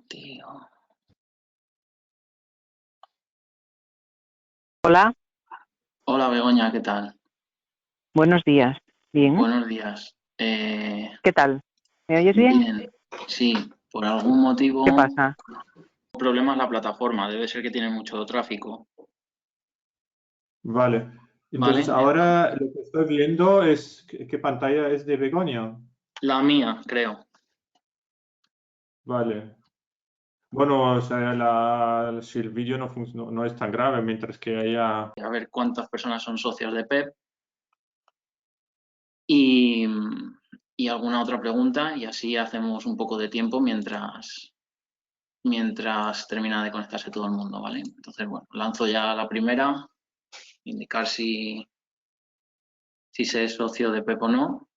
Tío. Hola, Hola Begoña, ¿qué tal? buenos días. Bien, Buenos días. ¿qué tal? ¿Me oyes bien? Bien, sí, por algún ¿Qué motivo, pasa? problema en la plataforma, debe ser que tiene mucho tráfico, Vale. ¿vale? Entonces ahora lo que estoy viendo es qué pantalla es de Begoña. La mía, creo. Vale. Bueno, o sea, si el vídeo no es tan grave, mientras que haya... A ver cuántas personas son socios de PEP y, y alguna otra pregunta y así hacemos un poco de tiempo mientras termina de conectarse todo el mundo, ¿vale? Entonces, bueno, lanzo ya la primera, indicar si se es socio de PEP o no.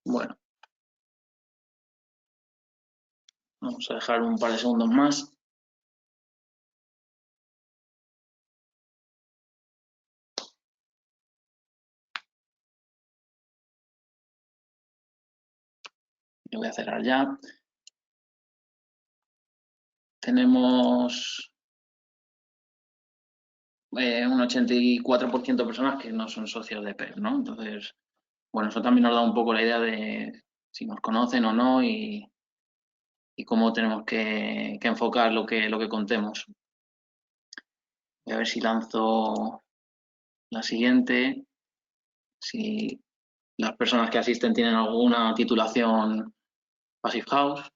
Bueno, vamos a dejar un par de segundos más. Yo voy a cerrar ya. Tenemos un 84% de personas que no son socios de PEP, ¿no? Entonces, bueno, eso también nos da un poco la idea de si nos conocen o no y cómo tenemos que enfocar lo que contemos. Voy a ver si lanzo la siguiente. Si las personas que asisten tienen alguna titulación Passive House.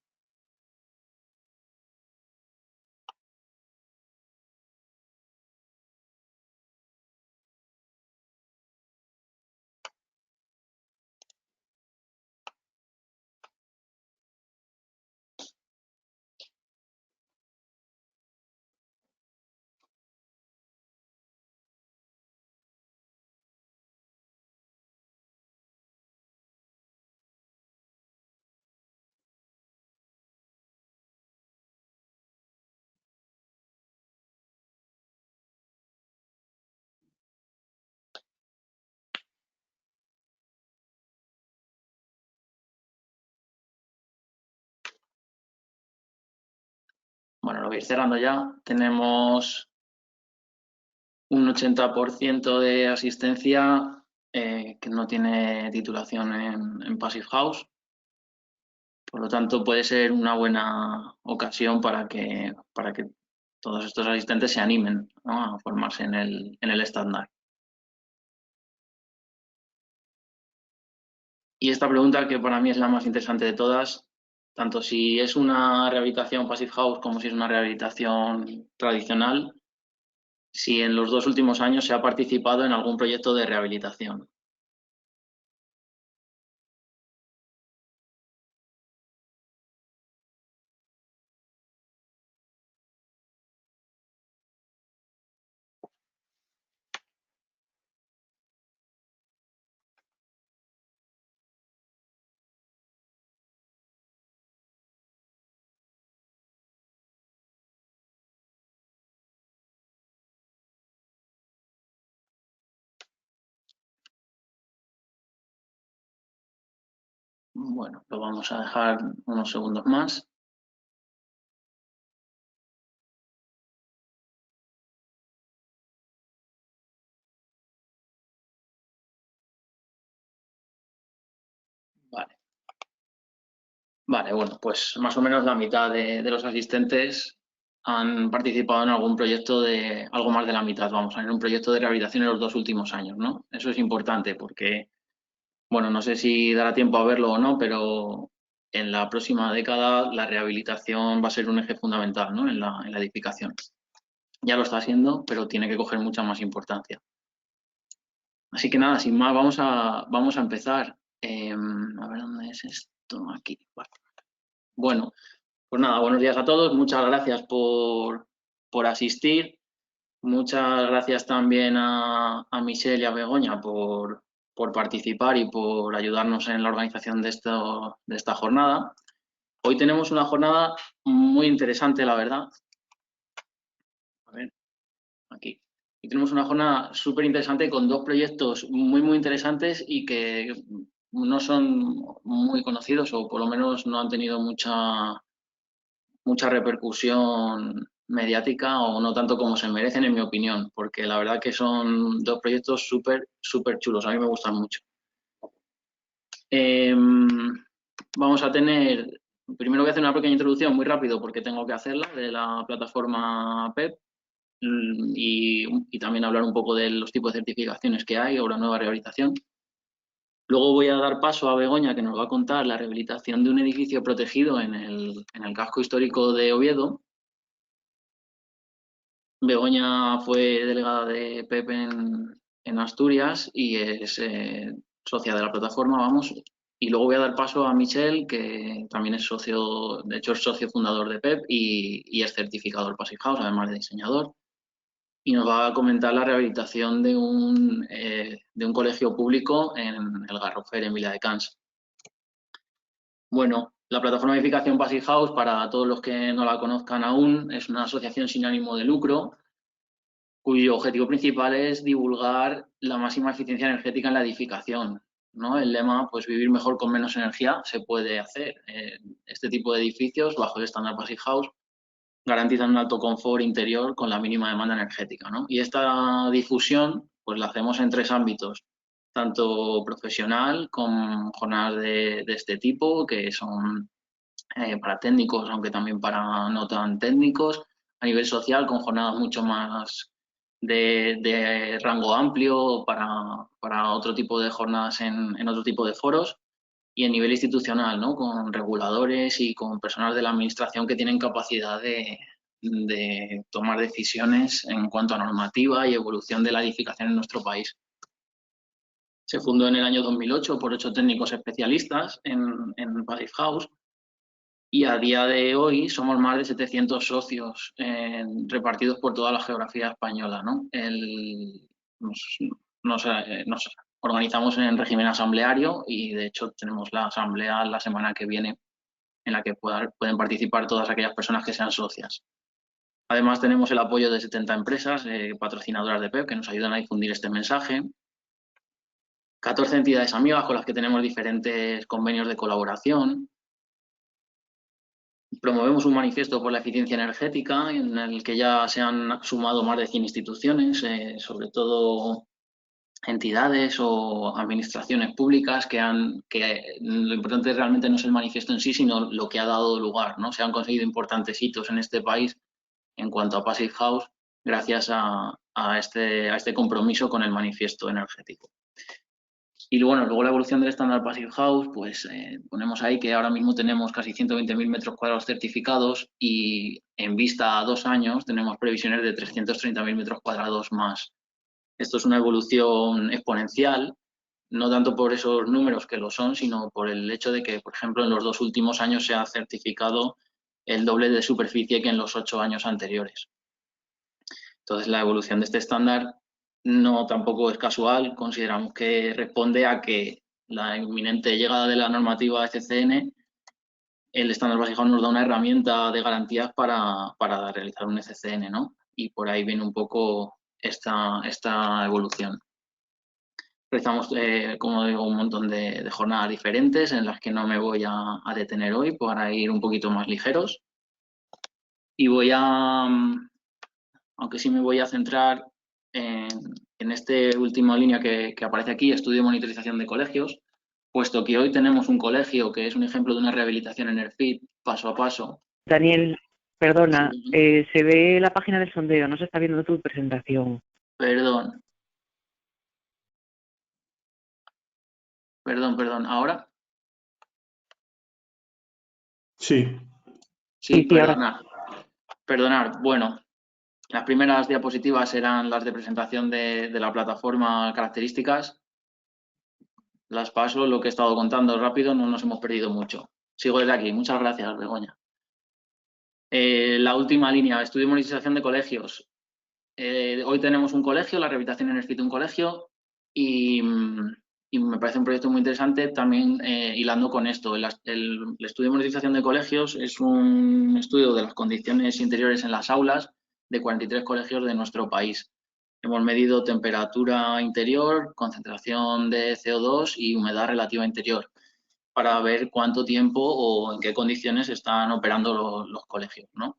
Bueno, lo voy a ir cerrando ya. Tenemos un 80% de asistencia que no tiene titulación en Passive House. Por lo tanto, puede ser una buena ocasión para que todos estos asistentes se animen, ¿no?, a formarse en el estándar. Y esta pregunta, que para mí es la más interesante de todas, tanto si es una rehabilitación Passive House como si es una rehabilitación tradicional, si en los 2 últimos años se ha participado en algún proyecto de rehabilitación. Bueno, lo vamos a dejar unos segundos más. Vale. Vale, bueno, pues más o menos la mitad de los asistentes han participado en algún proyecto de, algo más de la mitad, vamos, en un proyecto de rehabilitación en los 2 últimos años, ¿no? Eso es importante porque, bueno, no sé si dará tiempo a verlo o no, pero en la próxima década la rehabilitación va a ser un eje fundamental, ¿no?, en la edificación. ya lo está haciendo, pero tiene que coger mucha más importancia. Así que nada, sin más, vamos a empezar. A ver dónde es esto, aquí. Vale. Bueno, pues nada, buenos días a todos, muchas gracias por asistir. Muchas gracias también a Michelle y a Begoña por participar y por ayudarnos en la organización de esta jornada. Hoy tenemos una jornada muy interesante, la verdad. A ver, aquí. Y tenemos una jornada súper interesante con dos proyectos muy, muy interesantes y que no son muy conocidos o por lo menos no han tenido mucha repercusión mediática o no tanto como se merecen, en mi opinión, porque la verdad que son dos proyectos súper, súper chulos. A mí me gustan mucho. Vamos a tener, primero voy a hacer una pequeña introducción muy rápido porque tengo que hacerla de la plataforma PEP y también hablar un poco de los tipos de certificaciones que hay o la nueva rehabilitación. Luego voy a dar paso a Begoña, que nos va a contar la rehabilitación de un edificio protegido en el casco histórico de Oviedo. Begoña fue delegada de PEP en Asturias y es socia de la plataforma, vamos. Y luego voy a dar paso a Michelle, que también es socio, de hecho es socio fundador de PEP y es certificador Passive House, además de diseñador. Y nos va a comentar la rehabilitación de un colegio público en el Garrofer, en Viladecans. Bueno, la plataforma de edificación Passive House, para todos los que no la conozcan aún, es una asociación sin ánimo de lucro cuyo objetivo principal es divulgar la máxima eficiencia energética en la edificación, ¿no? El lema, pues vivir mejor con menos energía, se puede hacer. Este tipo de edificios, bajo el estándar Passive House, garantizan un alto confort interior con la mínima demanda energética, ¿no? Y esta difusión, pues la hacemos en tres ámbitos, tanto profesional, con jornadas de este tipo, que son para técnicos, aunque también para no tan técnicos, a nivel social, con jornadas mucho más de rango amplio para otro tipo de jornadas en otro tipo de foros, y a nivel institucional, ¿no? Con reguladores y con personal de la administración que tienen capacidad de tomar decisiones en cuanto a normativa y evolución de la edificación en nuestro país. Se fundó en el año 2008 por 8 técnicos especialistas en Passive House y a día de hoy somos más de 700 socios repartidos por toda la geografía española, ¿no? Nos organizamos en régimen asambleario y de hecho tenemos la asamblea la semana que viene en la que pueden participar todas aquellas personas que sean socias. Además tenemos el apoyo de 70 empresas patrocinadoras de PEP que nos ayudan a difundir este mensaje. 14 entidades amigas con las que tenemos diferentes convenios de colaboración. Promovemos un manifiesto por la eficiencia energética en el que ya se han sumado más de 100 instituciones, sobre todo entidades o administraciones públicas que lo importante realmente no es el manifiesto en sí, sino lo que ha dado lugar, ¿no? Se han conseguido importantes hitos en este país en cuanto a Passive House gracias a este compromiso con el manifiesto energético. Y luego la evolución del estándar Passive House, pues ponemos ahí que ahora mismo tenemos casi 120.000 metros cuadrados certificados y en vista a 2 años tenemos previsiones de 330.000 metros cuadrados más. Esto es una evolución exponencial, no tanto por esos números que lo son, sino por el hecho de que, por ejemplo, en los 2 últimos años se ha certificado el doble de superficie que en los 8 años anteriores. Entonces, la evolución de este estándar no tampoco es casual, consideramos que responde a que la inminente llegada de la normativa ECCN, el estándar Passive House nos da una herramienta de garantías para realizar un ECCN, ¿no? Y por ahí viene un poco esta evolución. Realizamos, como digo, un montón de jornadas diferentes en las que no me voy a detener hoy para ir un poquito más ligeros. Y aunque sí me voy a centrar en esta última línea que aparece aquí, estudio de monitorización de colegios, puesto que hoy tenemos un colegio que es un ejemplo de una rehabilitación en ERFIT paso a paso. Daniel, perdona, Sí. se ve la página del sondeo, no se está viendo tu presentación. Perdón, ¿ahora? Sí. Sí, Sí, ahora. Perdonar. Bueno, Las primeras diapositivas eran las de presentación de la plataforma, características. Las paso, lo que he estado contando rápido, no nos hemos perdido mucho. Sigo desde aquí. Muchas gracias, Begoña. La última línea, estudio y monitorización de colegios. Hoy tenemos un colegio, la rehabilitación energética de un colegio, y me parece un proyecto muy interesante también hilando con esto. El estudio de monitorización de colegios es un estudio de las condiciones interiores en las aulas de 43 colegios de nuestro país. Hemos medido temperatura interior, concentración de CO2 y humedad relativa interior para ver cuánto tiempo o en qué condiciones están operando los colegios, ¿no?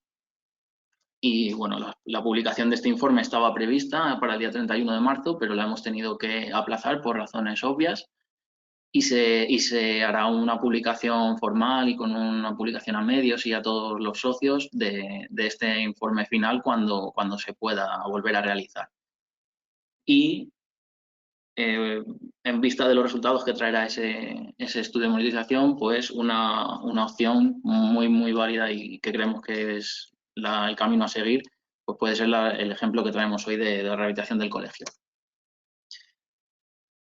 Y bueno, la publicación de este informe estaba prevista para el día 31 de marzo, pero la hemos tenido que aplazar por razones obvias y se hará una publicación formal y con una publicación a medios y a todos los socios de este informe final cuando se pueda volver a realizar. Y en vista de los resultados que traerá ese estudio de monitorización, pues una opción muy válida y que creemos que es el camino a seguir, pues puede ser el ejemplo que traemos hoy de la rehabilitación del colegio.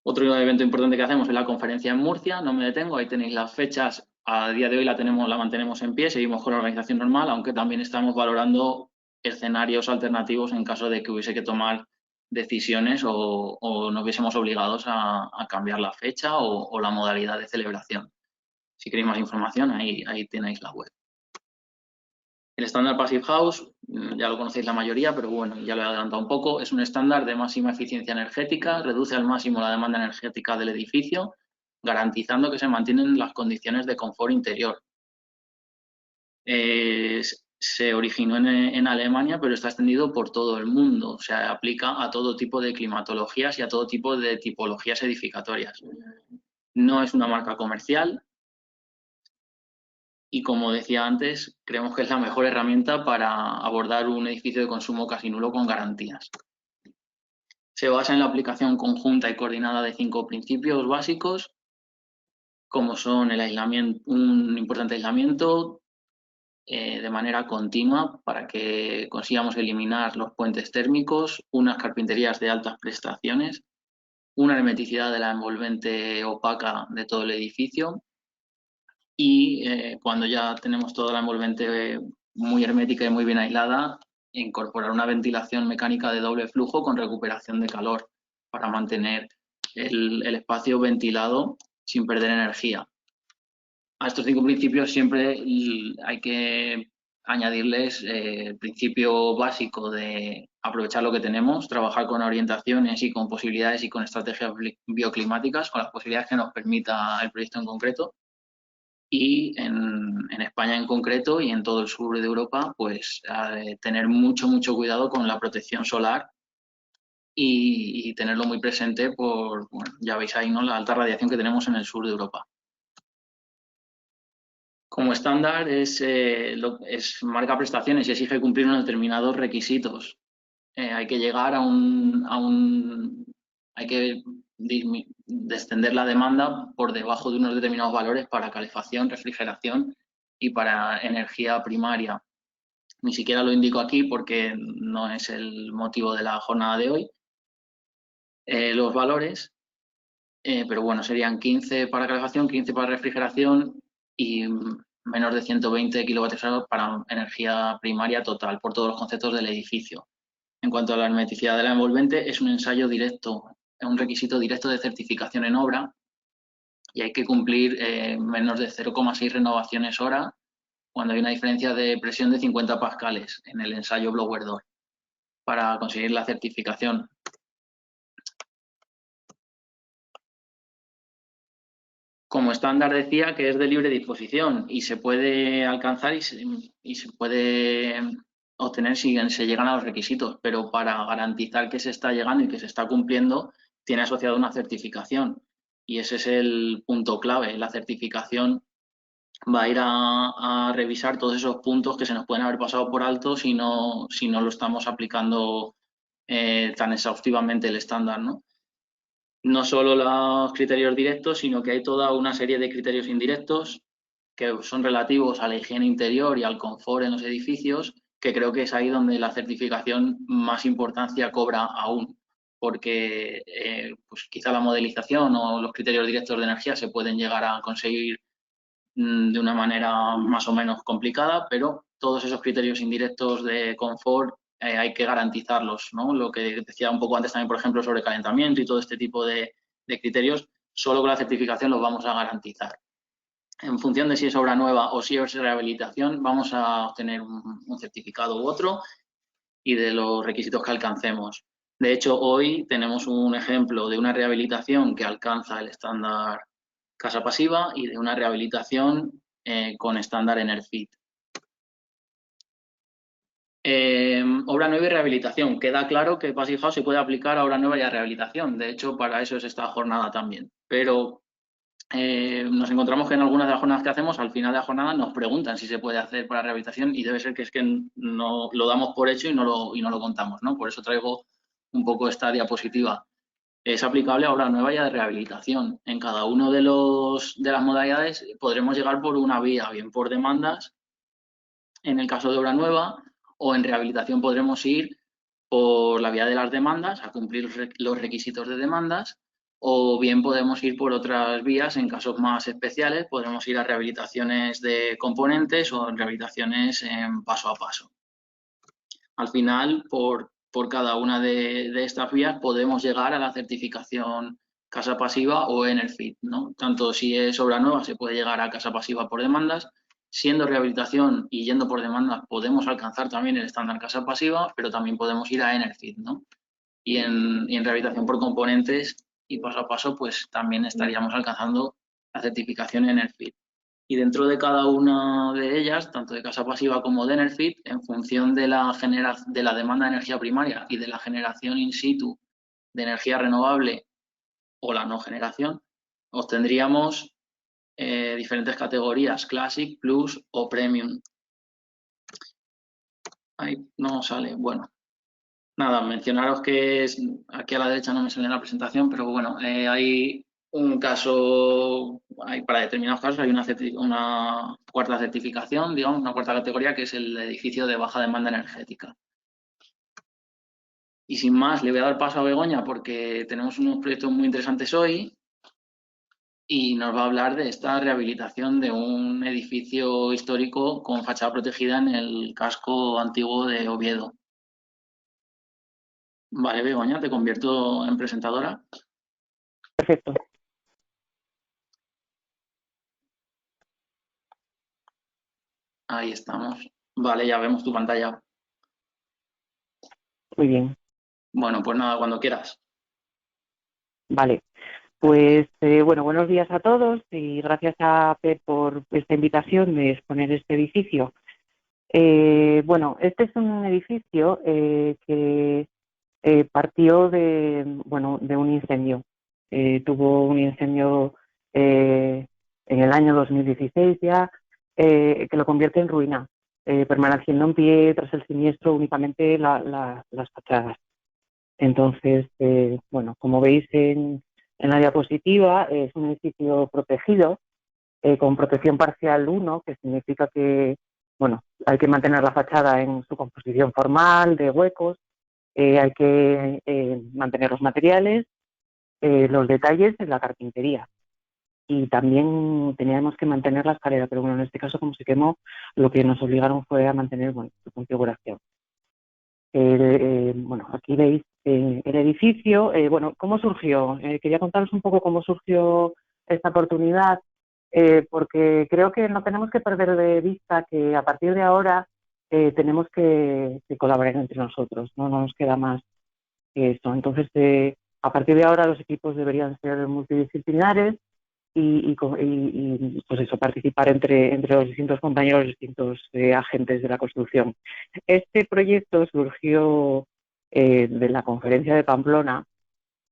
Otro evento importante que hacemos es la conferencia en Murcia, no me detengo, ahí tenéis las fechas, a día de hoy la mantenemos en pie, seguimos con la organización normal, aunque también estamos valorando escenarios alternativos en caso de que hubiese que tomar decisiones o nos viésemos obligados a cambiar la fecha o la modalidad de celebración. Si queréis más información, ahí tenéis la web. El estándar Passive House, ya lo conocéis la mayoría, pero bueno, ya lo he adelantado un poco, es un estándar de máxima eficiencia energética, reduce al máximo la demanda energética del edificio, garantizando que se mantienen las condiciones de confort interior. Se originó en Alemania, pero está extendido por todo el mundo, o sea, aplica a todo tipo de climatologías y a todo tipo de tipologías edificatorias. No es una marca comercial, y como decía antes, creemos que es la mejor herramienta para abordar un edificio de consumo casi nulo con garantías. Se basa en la aplicación conjunta y coordinada de 5 principios básicos, como son el aislamiento, un importante aislamiento de manera continua para que consigamos eliminar los puentes térmicos, unas carpinterías de altas prestaciones, una hermeticidad de la envolvente opaca de todo el edificio, y cuando ya tenemos toda la envolvente muy hermética y muy bien aislada, incorporar una ventilación mecánica de doble flujo con recuperación de calor para mantener el espacio ventilado sin perder energía. A estos 5 principios siempre hay que añadirles el principio básico de aprovechar lo que tenemos, trabajar con orientaciones y con posibilidades y con estrategias bioclimáticas, con las posibilidades que nos permita el proyecto en concreto. Y en España en concreto y en todo el sur de Europa, pues tener mucho cuidado con la protección solar y tenerlo muy presente por, bueno, ya veis ahí, ¿no?, la alta radiación que tenemos en el sur de Europa. Como estándar es marca prestaciones y exige cumplir unos determinados requisitos. Hay que llegar hay que descender la demanda por debajo de unos determinados valores para calefacción, refrigeración y para energía primaria. Ni siquiera lo indico aquí porque no es el motivo de la jornada de hoy. Los valores, pero bueno, serían 15 para calefacción, 15 para refrigeración y menos de 120 kWh para energía primaria total por todos los conceptos del edificio. En cuanto a la hermeticidad de la envolvente, es un ensayo directo, es un requisito directo de certificación en obra y hay que cumplir menos de 0,6 renovaciones hora cuando hay una diferencia de presión de 50 pascales en el ensayo blower door para conseguir la certificación. Como estándar decía que es de libre disposición y se puede alcanzar y se puede obtener si se llegan a los requisitos, pero para garantizar que se está llegando y que se está cumpliendo, tiene asociado una certificación. Y ese es el punto clave. La certificación va a ir a revisar todos esos puntos que se nos pueden haber pasado por alto si no lo estamos aplicando tan exhaustivamente el estándar, ¿no? No solo los criterios directos, sino que hay toda una serie de criterios indirectos que son relativos a la higiene interior y al confort en los edificios, que creo que es ahí donde la certificación más importancia cobra aún, porque pues quizá la modelización o los criterios directos de energía se pueden llegar a conseguir de una manera más o menos complicada, pero todos esos criterios indirectos de confort hay que garantizarlos, ¿no? Lo que decía un poco antes también, por ejemplo, sobre calentamiento y todo este tipo de criterios, solo con la certificación los vamos a garantizar. En función de si es obra nueva o si es rehabilitación, vamos a obtener un certificado u otro y de los requisitos que alcancemos. De hecho, hoy tenemos un ejemplo de una rehabilitación que alcanza el estándar casa pasiva y de una rehabilitación con estándar EnerFit. Obra nueva y rehabilitación. Queda claro que Passive House se puede aplicar a obra nueva y a rehabilitación. De hecho, para eso es esta jornada también. Pero nos encontramos que en algunas de las jornadas que hacemos, al final de la jornada nos preguntan si se puede hacer para rehabilitación y debe ser que es que no lo damos por hecho y no lo contamos, ¿no? Por eso traigo un poco esta diapositiva. Es aplicable a obra nueva y a rehabilitación. En cada uno de las modalidades podremos llegar por una vía, bien por demandas, en el caso de obra nueva, o en rehabilitación podremos ir por la vía de las demandas, a cumplir los requisitos de demandas, o bien podemos ir por otras vías, en casos más especiales, podremos ir a rehabilitaciones de componentes o en rehabilitaciones en paso a paso. Al final, por cada una de estas vías podemos llegar a la certificación casa pasiva o EnerFit, ¿no? Tanto si es obra nueva se puede llegar a casa pasiva por demandas, siendo rehabilitación y yendo por demandas podemos alcanzar también el estándar casa pasiva, pero también podemos ir a EnerFit, ¿no? Y en rehabilitación por componentes y paso a paso pues también estaríamos alcanzando la certificación EnerFit. Y dentro de cada una de ellas, tanto de casa pasiva como de EnerFit, en función de la demanda de energía primaria y de la generación in situ de energía renovable o la no generación, obtendríamos diferentes categorías, Classic, Plus o Premium. Ahí no sale, bueno. Nada, mencionaros que aquí a la derecha no me sale en la presentación, pero bueno, hay un caso, para determinados casos hay una cuarta certificación, digamos, una cuarta categoría que es el edificio de baja demanda energética. Y sin más, le voy a dar paso a Begoña porque tenemos unos proyectos muy interesantes hoy y nos va a hablar de esta rehabilitación de un edificio histórico con fachada protegida en el casco antiguo de Oviedo. Vale, Begoña, te convierto en presentadora. Perfecto. Ahí estamos. Vale, ya vemos tu pantalla. Muy bien. Bueno, pues nada, cuando quieras. Vale. Pues bueno, buenos días a todos y gracias a Pep por esta invitación de exponer este edificio. Bueno, este es un edificio que partió de un incendio. Tuvo un incendio en el año 2016 ya, que lo convierte en ruina, permaneciendo en pie tras el siniestro únicamente las fachadas. Entonces, bueno, como veis en la diapositiva, es un edificio protegido, con protección parcial 1, que significa que, bueno, hay que mantener la fachada en su composición formal, de huecos, hay que mantener los materiales, los detalles en la carpintería. Y también teníamos que mantener la escalera, pero bueno, en este caso, como se quemó, lo que nos obligaron fue a mantener, bueno, su configuración. Bueno, aquí veis el edificio. Bueno, ¿cómo surgió? Quería contaros un poco cómo surgió esta oportunidad, porque creo que no tenemos que perder de vista que a partir de ahora tenemos que colaborar entre nosotros, no nos queda más que eso. Entonces, a partir de ahora los equipos deberían ser multidisciplinares y pues eso, participar entre los distintos compañeros, los distintos agentes de la construcción. Este proyecto surgió de la conferencia de Pamplona.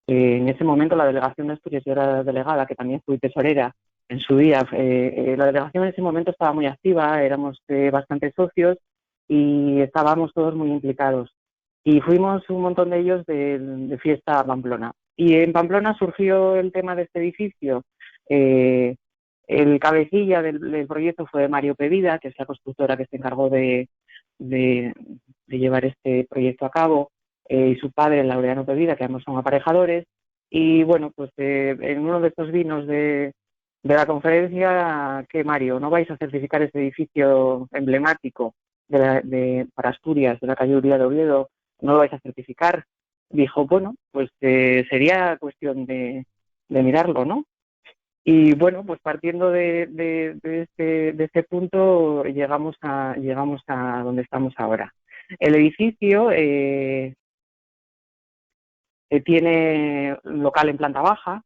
En ese momento la delegación de Asturias, yo era delegada, que también fui tesorera en su día. La delegación en ese momento estaba muy activa, éramos bastantes socios y estábamos todos muy implicados. Y fuimos un montón de ellos de fiesta a Pamplona. Y en Pamplona surgió el tema de este edificio. El cabecilla del proyecto fue Mario Pevida, que es la constructora que se encargó de de llevar este proyecto a cabo, y su padre, Laureano Pevida, que ambos son aparejadores. Y bueno, pues en uno de estos vinos de la conferencia, que Mario, ¿no vais a certificar este edificio emblemático para Asturias, de la calle Uría de Oviedo? ¿No lo vais a certificar? Dijo, bueno, pues sería cuestión de mirarlo, ¿no? Y bueno, pues partiendo de este punto llegamos a donde estamos ahora. El edificio tiene local en planta baja,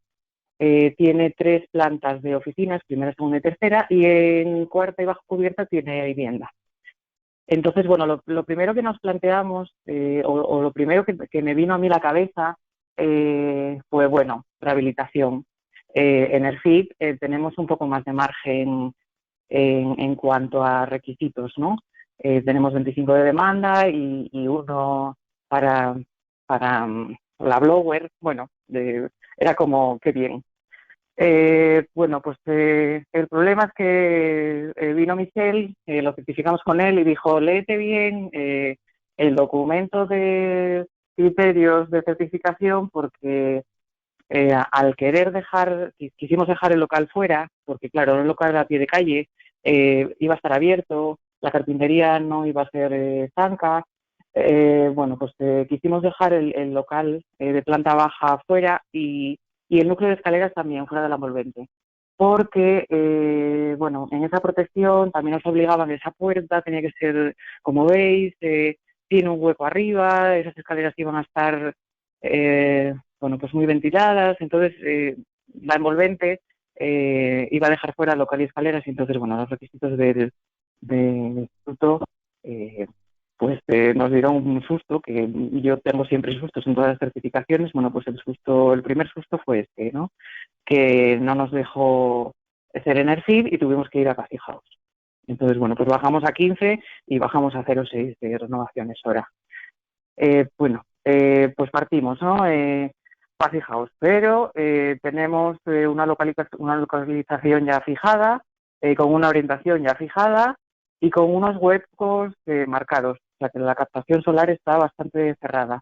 tiene 3 plantas de oficinas, primera, segunda y tercera, y en cuarta y bajo cubierta tiene vivienda. Entonces, bueno, lo primero que nos planteamos, o lo primero que me vino a mí a la cabeza, fue, bueno, rehabilitación. En el FIP tenemos un poco más de margen en cuanto a requisitos, ¿no? Tenemos 25 de demanda y uno para la blower. Bueno, era como, qué bien. Bueno, pues el problema es que vino Michel, lo certificamos con él y dijo, léete bien el documento de criterios de certificación, porque al querer quisimos dejar el local fuera, porque claro, era un local a pie de calle, iba a estar abierto, la carpintería no iba a ser estanca. Bueno, pues quisimos dejar el local de planta baja fuera y el núcleo de escaleras también fuera de la envolvente, porque bueno, en esa protección también nos obligaban, esa puerta tenía que ser, como veis, tiene un hueco arriba, esas escaleras iban a estar bueno, pues muy ventiladas. Entonces la envolvente iba a dejar fuera local y escaleras, y entonces, bueno, los requisitos del instituto pues nos dieron un susto, que yo tengo siempre sustos en todas las certificaciones. Bueno, pues el primer susto fue este, ¿no? Que no nos dejó ser en el FIB y tuvimos que ir a Passy House. Entonces, bueno, pues bajamos a 15 y bajamos a 0,6 de renovaciones hora. Bueno, pues partimos, ¿no? Passy House, pero tenemos una localización ya fijada, con una orientación ya fijada y con unos huecos marcados. O sea que la captación solar está bastante cerrada.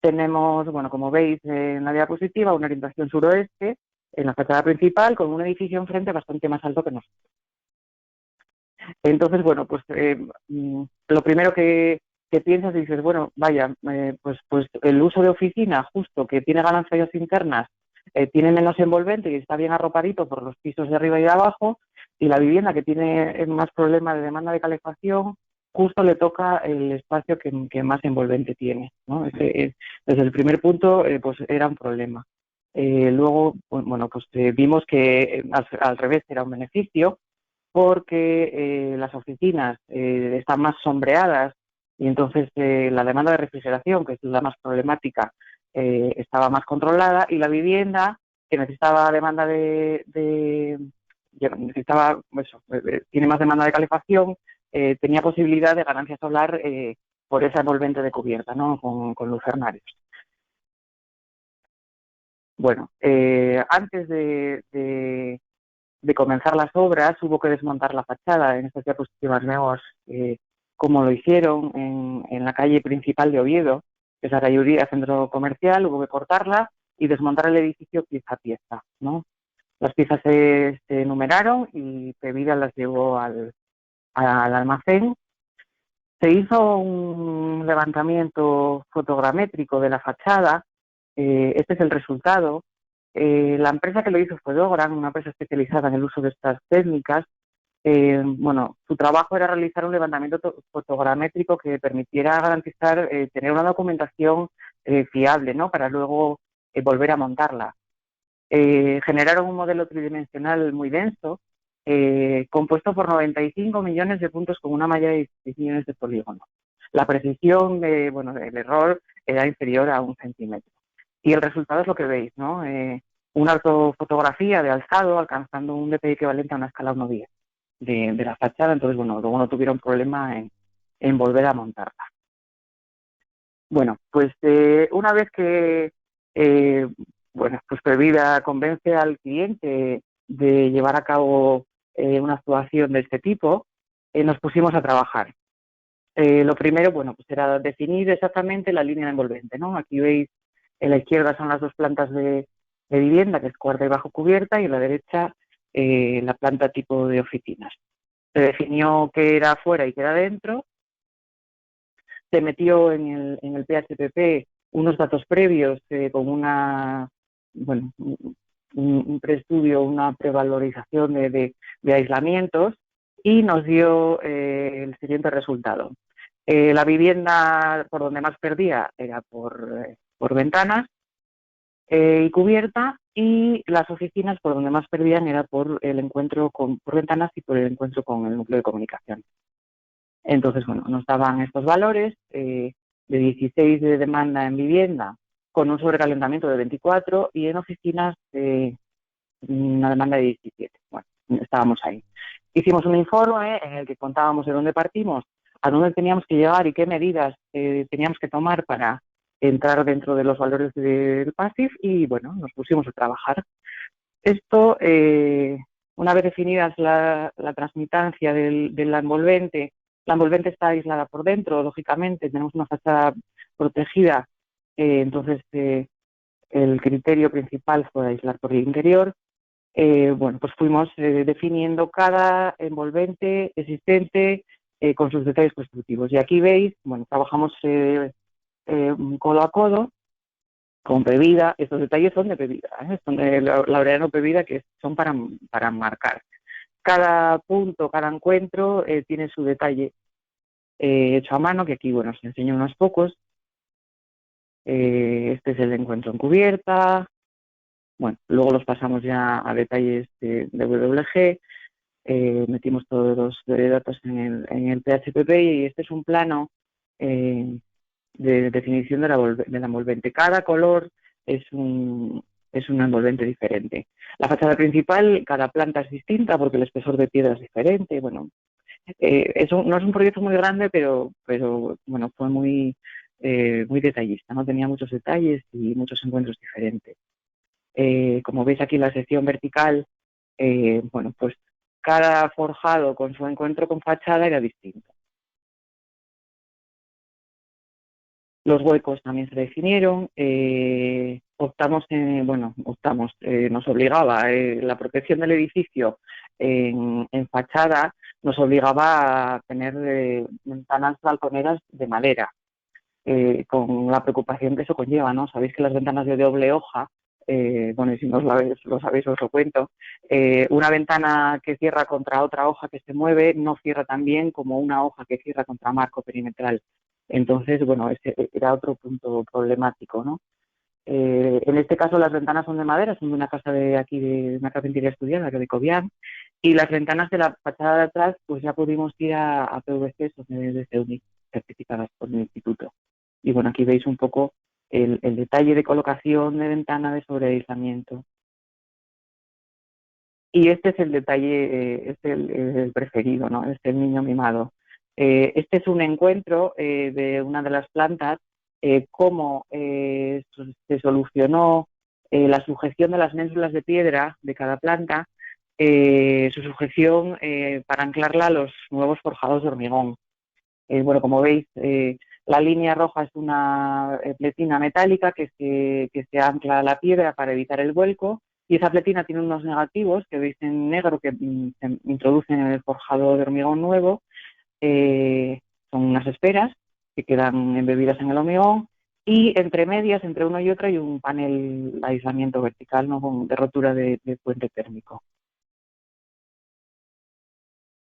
Tenemos, bueno, como veis en la diapositiva, una orientación suroeste en la fachada principal, con un edificio enfrente bastante más alto que nosotros. Entonces, bueno, pues lo primero que piensas, dices, bueno, vaya, pues el uso de oficina, justo, que tiene ganancias internas, tiene menos envolvente y está bien arropadito por los pisos de arriba y de abajo, y la vivienda, que tiene más problema de demanda de calefacción, justo le toca el espacio que más envolvente tiene, ¿no? Desde el primer punto, pues era un problema. Luego, bueno, pues vimos que al revés era un beneficio, porque las oficinas están más sombreadas, y entonces la demanda de refrigeración, que es la más problemática, estaba más controlada, y la vivienda, que necesitaba tiene más demanda de calefacción, tenía posibilidad de ganancia solar por esa envolvente de cubierta, ¿no? Con lucernarios. Bueno, antes de comenzar las obras hubo que desmontar la fachada. En estas diapositivas vemos cómo lo hicieron en la calle principal de Oviedo, que es la calle Uría, centro comercial. Hubo que cortarla y desmontar el edificio pieza a pieza, ¿no? Las piezas se numeraron y Pevida las llevó al almacén. Se hizo un levantamiento fotogramétrico de la fachada. Este es el resultado. La empresa que lo hizo fue Dogran, una empresa especializada en el uso de estas técnicas. Bueno, su trabajo era realizar un levantamiento fotogramétrico que permitiera garantizar tener una documentación fiable, ¿no? Para luego volver a montarla. Generaron un modelo tridimensional muy denso, compuesto por 95 millones de puntos con una malla de 16 millones de polígonos. La precisión del error era inferior a 1 centímetro. Y el resultado es lo que veis, ¿no? Una ortofotografía de alzado alcanzando un DPI equivalente a una escala 1:10 de la fachada. Entonces, bueno, luego no tuvieron problema en volver a montarla. Bueno, pues una vez que bueno, pues Pevida convence al cliente de llevar a cabo una actuación de este tipo, nos pusimos a trabajar. Lo primero, bueno, pues era definir exactamente la línea envolvente, ¿no? Aquí veis, en la izquierda son las dos plantas de vivienda, que es cuarta y bajo cubierta, y en la derecha la planta tipo de oficinas. Se definió qué era afuera y qué era dentro, se metió en el PHPP unos datos previos con bueno, un preestudio, una prevalorización de aislamientos y nos dio el siguiente resultado. La vivienda por donde más perdía era por ventanas y cubierta, y las oficinas por donde más perdían era por el encuentro por ventanas y por el encuentro con el núcleo de comunicación. Entonces, bueno, nos daban estos valores de 16 de demanda en vivienda, con un sobrecalentamiento de 24, y en oficinas una demanda de 17. Bueno, estábamos ahí. Hicimos un informe en el que contábamos de dónde partimos, a dónde teníamos que llegar y qué medidas teníamos que tomar para entrar dentro de los valores del PASIF, y bueno, nos pusimos a trabajar. Esto, una vez definidas la transmitancia de la envolvente está aislada por dentro, lógicamente, tenemos una fachada protegida, entonces el criterio principal fue aislar por el interior. Bueno, pues fuimos definiendo cada envolvente existente con sus detalles constructivos. Y aquí veis, bueno, trabajamos codo a codo con Pevida. Estos detalles son de Pevida, son de Laureano Pevida, que son para marcar. Cada punto, cada encuentro tiene su detalle hecho a mano, que aquí, bueno, os enseño unos pocos. Este es el encuentro en cubierta. Bueno, luego los pasamos ya a detalles de WG. Metimos todos los datos en el PHPP, y este es un plano de definición de la envolvente. Cada color es un envolvente diferente. La fachada principal, cada planta es distinta porque el espesor de piedra es diferente. Bueno, no es un proyecto muy grande, pero bueno, fue muy detallista, ¿no? Tenía muchos detalles y muchos encuentros diferentes. Como veis aquí en la sección vertical, bueno, pues cada forjado con su encuentro con fachada era distinto. Los huecos también se definieron. Nos obligaba la protección del edificio en fachada, nos obligaba a tener ventanas balconeras de madera, con la preocupación que eso conlleva, ¿no? Sabéis que las ventanas de doble hoja, bueno, y si no lo sabéis os lo cuento, una ventana que cierra contra otra hoja que se mueve no cierra tan bien como una hoja que cierra contra marco perimetral. Entonces, bueno, ese era otro punto problemático, ¿no? En este caso las ventanas son de madera, son de una casa de aquí, de una carpintería estudiada, que de Cobian, y las ventanas de la fachada de atrás, pues ya pudimos ir a PVC, son de CEUNIC, certificadas por el instituto. Y bueno, aquí veis un poco el detalle de colocación de ventana de sobreaislamiento. Y este es el detalle, el preferido, ¿no? Este es el niño mimado. Este es un encuentro de una de las plantas, cómo se solucionó la sujeción de las ménsulas de piedra de cada planta, su sujeción para anclarla a los nuevos forjados de hormigón. Bueno, como veis, la línea roja es una pletina metálica que se ancla a la piedra para evitar el vuelco, y esa pletina tiene unos negativos que veis en negro que se introducen en el forjado de hormigón nuevo. Son unas esferas que quedan embebidas en el hormigón, y entre medias, entre uno y otro, hay un panel de aislamiento vertical, ¿no? De rotura de puente térmico.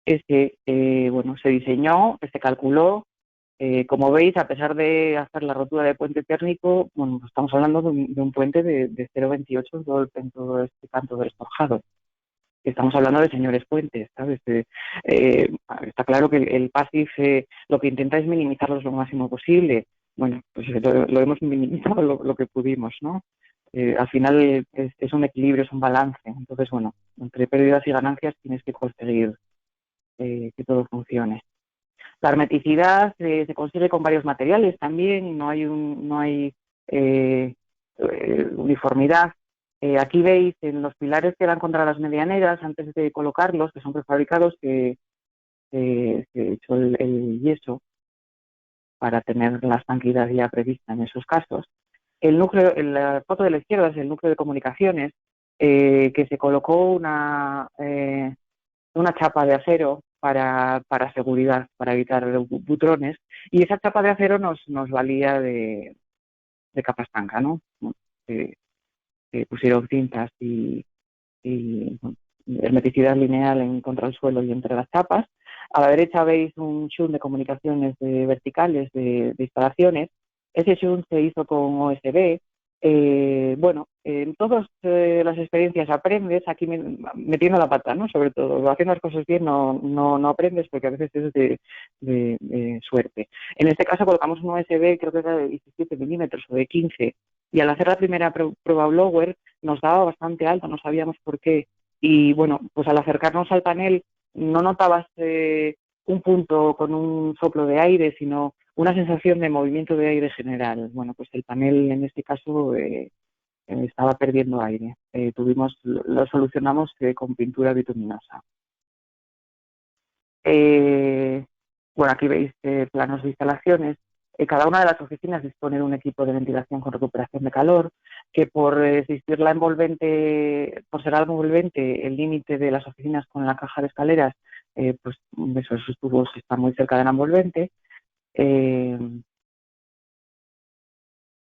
Bueno, se diseñó, se calculó. Como veis, a pesar de hacer la rotura de puente térmico, bueno, estamos hablando de un puente de 0,28 en todo este canto del forjado. Estamos hablando de señores puentes, ¿sabes? Está claro que el PASIF lo que intenta es minimizarlos lo máximo posible. Bueno, pues lo hemos minimizado lo que pudimos, ¿no? Al final es un equilibrio, es un balance. Entonces, bueno, entre pérdidas y ganancias tienes que conseguir que todo funcione. La hermeticidad se consigue con varios materiales también, no hay uniformidad. Aquí veis en los pilares que dan contra las medianeras, antes de colocarlos, que son prefabricados, que se echó el yeso, para tener la estanquidad ya prevista en esos casos. El núcleo, en la foto de la izquierda es el núcleo de comunicaciones, que se colocó una chapa de acero para seguridad, para evitar butrones, y esa chapa de acero nos valía de capa estanca, ¿no? Pusieron cintas y hermeticidad lineal en contra el suelo y entre las chapas. A la derecha veis un shunt de comunicaciones verticales de instalaciones. Ese shunt se hizo con OSB. En todas las experiencias aprendes, aquí metiendo la pata, ¿no? Sobre todo, haciendo las cosas bien no aprendes, porque a veces es de suerte. En este caso colocamos un OSB, creo que era de 17 milímetros o de 15, y al hacer la primera prueba blower nos daba bastante alto, no sabíamos por qué. Y bueno, pues al acercarnos al panel no notabas un punto con un soplo de aire, sino una sensación de movimiento de aire general. Bueno, pues el panel en este caso estaba perdiendo aire. Lo solucionamos con pintura bituminosa. Aquí veis planos de instalaciones. Cada una de las oficinas dispone de un equipo de ventilación con recuperación de calor, que por existir por ser algo envolvente, el límite de las oficinas con la caja de escaleras, pues esos tubos están muy cerca de la envolvente.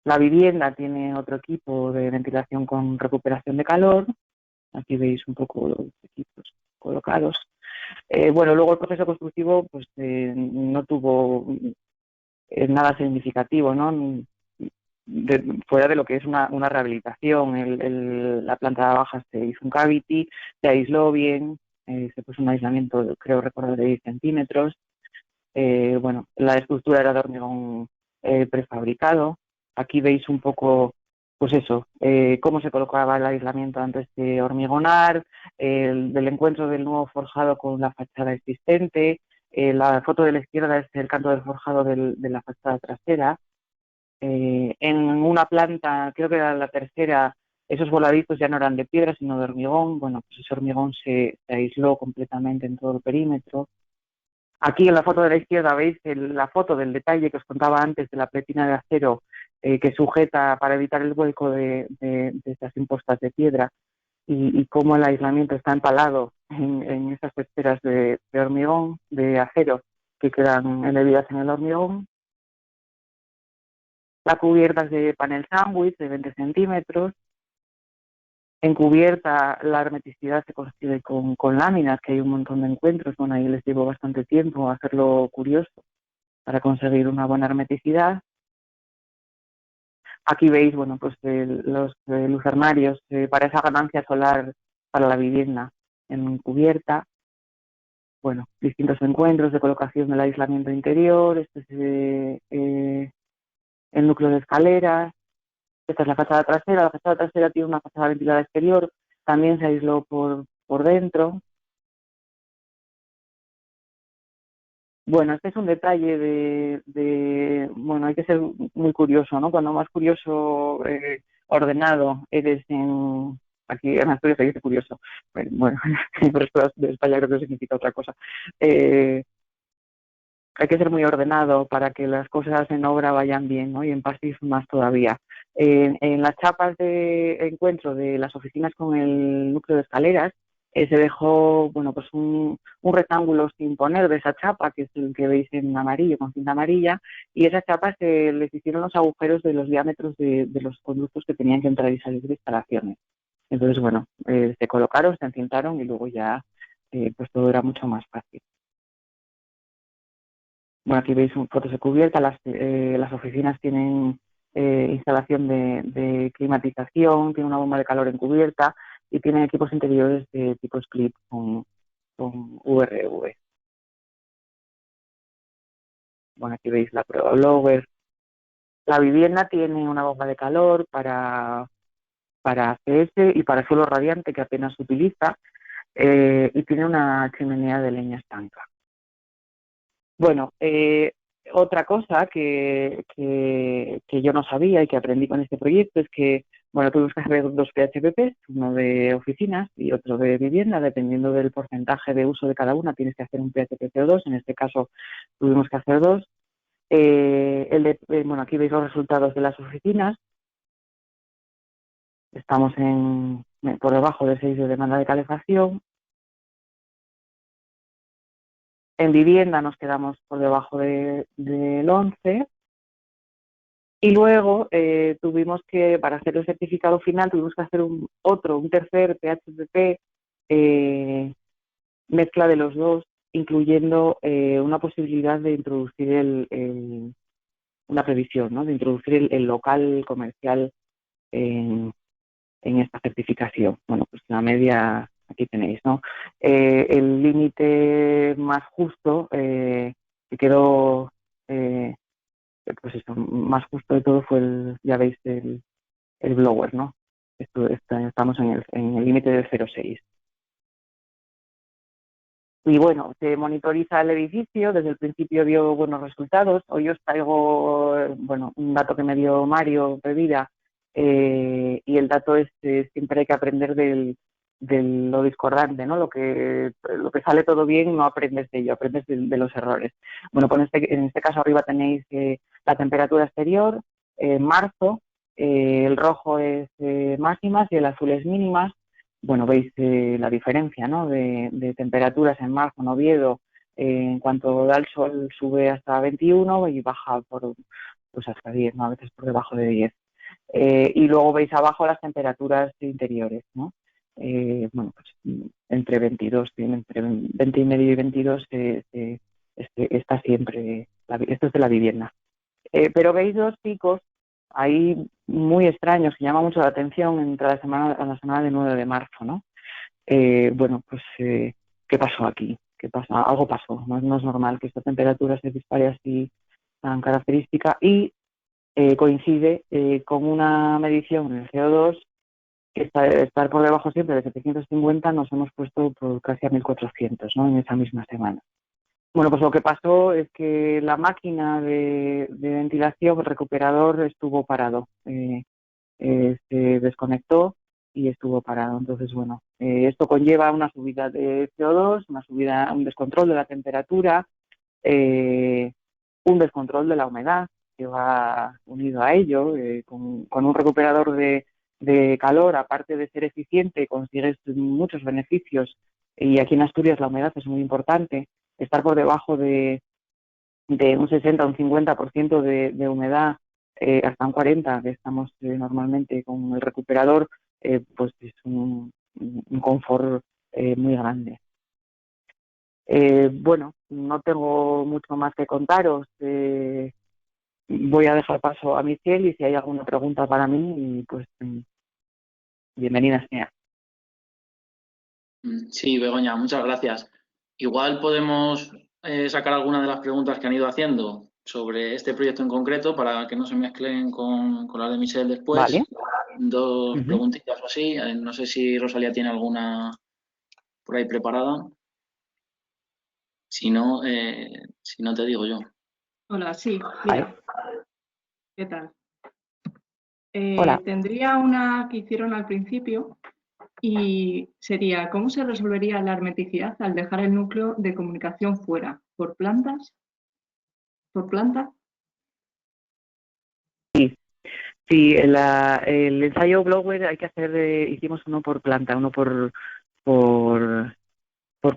La vivienda tiene otro equipo de ventilación con recuperación de calor. Aquí veis un poco los equipos colocados. Luego el proceso constructivo pues no tuvo nada significativo, ¿no? Fuera de lo que es una rehabilitación. La planta baja se hizo un cavity, se aisló bien, se puso un aislamiento, creo recordar, de 10 centímetros. La estructura era de hormigón prefabricado. Aquí veis un poco, pues eso, cómo se colocaba el aislamiento antes de hormigonar, del encuentro del nuevo forjado con la fachada existente. La foto de la izquierda es el canto del forjado de la fachada trasera. En una planta, creo que era la tercera, esos voladizos ya no eran de piedra, sino de hormigón. Bueno, pues ese hormigón se aisló completamente en todo el perímetro. Aquí en la foto de la izquierda veis la foto del detalle que os contaba antes de la pletina de acero que sujeta para evitar el vuelco de estas impostas de piedra y cómo el aislamiento está empalado en esas esteras de hormigón, de acero, que quedan embebidas en el hormigón. La cubierta es de panel sándwich de 20 centímetros. En cubierta la hermeticidad se consigue con láminas, que hay un montón de encuentros. Bueno, ahí les llevo bastante tiempo a hacerlo curioso para conseguir una buena hermeticidad. Aquí veis, los lucernarios para esa ganancia solar para la vivienda en cubierta. Distintos encuentros de colocación del aislamiento interior. Este es el núcleo de escaleras. Esta es la fachada trasera. La fachada trasera tiene una fachada ventilada exterior. También se aisló por dentro. Este es un detalle hay que ser muy curioso, ¿no? Cuando más curioso, ordenado eres aquí en Asturias se dice curioso. Bueno, en el resto de España creo que significa otra cosa. Hay que ser muy ordenado para que las cosas en obra vayan bien, ¿no? Y en pastis más todavía. En las chapas de encuentro de las oficinas con el núcleo de escaleras, se dejó un rectángulo sin poner de esa chapa, que es el que veis en amarillo, con cinta amarilla, y esas chapas les hicieron los agujeros de los diámetros de los conductos que tenían que entrar y salir de instalaciones. Entonces, se colocaron, se encintaron y luego ya pues todo era mucho más fácil. Aquí veis fotos de cubierta. Las oficinas tienen instalación de climatización, tiene una bomba de calor en cubierta y tienen equipos interiores de tipo split con URV. Aquí veis la prueba blower. La vivienda tiene una bomba de calor para ACS y para suelo radiante, que apenas se utiliza, y tiene una chimenea de leña estanca. Otra cosa que yo no sabía y que aprendí con este proyecto es que, tuvimos que hacer dos PHPPs, uno de oficinas y otro de vivienda, dependiendo del porcentaje de uso de cada una, tienes que hacer un PHPP o dos. En este caso tuvimos que hacer dos. Bueno, aquí veis los resultados de las oficinas. Estamos por debajo de 6 de demanda de calefacción. En vivienda nos quedamos por debajo del 11. Y luego tuvimos que, para hacer el certificado final, tuvimos que hacer un tercer PHPP, mezcla de los dos, incluyendo una posibilidad de introducir una previsión, ¿no? De introducir el local comercial en esta certificación. Bueno, pues la media aquí tenéis, ¿no? El límite más justo que quedó, pues eso, más justo de todo fue ya veis, el blower, ¿no? Estamos en el límite de 0,6. Y bueno, se monitoriza el edificio, desde el principio dio buenos resultados. Hoy os traigo, bueno, un dato que me dio Mario Bebida, y el dato es siempre hay que aprender de lo discordante, ¿no? Lo que sale todo bien no aprendes de ello, aprendes de los errores. Bueno, pues en este caso arriba tenéis la temperatura exterior, marzo, el rojo es máximas y el azul es mínimas. Bueno, veis la diferencia, ¿no? de temperaturas en marzo, en Oviedo, en cuanto da el sol sube hasta 21 y baja pues hasta 10, ¿no? A veces por debajo de 10. Y luego veis abajo las temperaturas interiores, ¿no? Bueno, pues entre 22, entre 20 y medio y 22 está siempre, esto es de la vivienda. Pero veis dos picos ahí muy extraños que llaman mucho la atención entre la semana del 9 de marzo, ¿no? Bueno, pues, ¿qué pasó aquí? ¿Qué pasa? Algo pasó. No es normal que esta temperatura se dispare así tan característica y coincide con una medición en el CO2 que estar por debajo siempre de 750 nos hemos puesto por casi a 1400, ¿no? En esa misma semana. Bueno, pues lo que pasó es que la máquina de ventilación, el recuperador, estuvo parado. Se desconectó y estuvo parado. Entonces, bueno, esto conlleva una subida de CO2, un descontrol de la temperatura, un descontrol de la humedad que va unido a ello. Con un recuperador de calor, aparte de ser eficiente, consigues muchos beneficios. Y aquí en Asturias la humedad es muy importante. Estar por debajo de un 60 o un 50% de humedad, hasta un 40%, que estamos normalmente con el recuperador, pues es un confort muy grande. Bueno, no tengo mucho más que contaros. Voy a dejar paso a Michelle y si hay alguna pregunta para mí, pues bienvenida sea. Sí, Begoña, muchas gracias. Igual podemos sacar algunas de las preguntas que han ido haciendo sobre este proyecto en concreto para que no se mezclen con las de Michelle después. Vale. Dos preguntitas o así. No sé si Rosalía tiene alguna por ahí preparada. Si no te digo yo. Hola, sí, mira. ¿Qué tal? Hola. Tendría una que hicieron al principio y sería, ¿cómo se resolvería la hermeticidad al dejar el núcleo de comunicación fuera? ¿Por plantas? ¿Por planta? Sí, el ensayo blower hay que hacer, hicimos uno por planta, uno por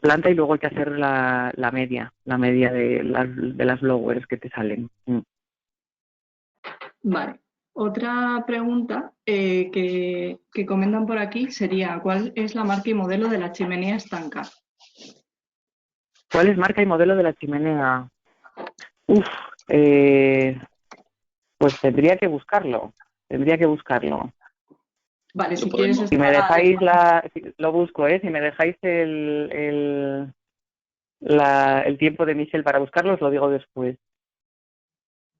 planta y luego hay que hacer la media de las blowers que te salen. Vale. Otra pregunta que comentan por aquí sería, ¿cuál es la marca y modelo de la chimenea estanca? ¿Cuál es marca y modelo de la chimenea? Pues tendría que buscarlo. Vale, si quieres Si me dejáis lo busco, si me dejáis el tiempo de Michelle para buscarlo, os lo digo después.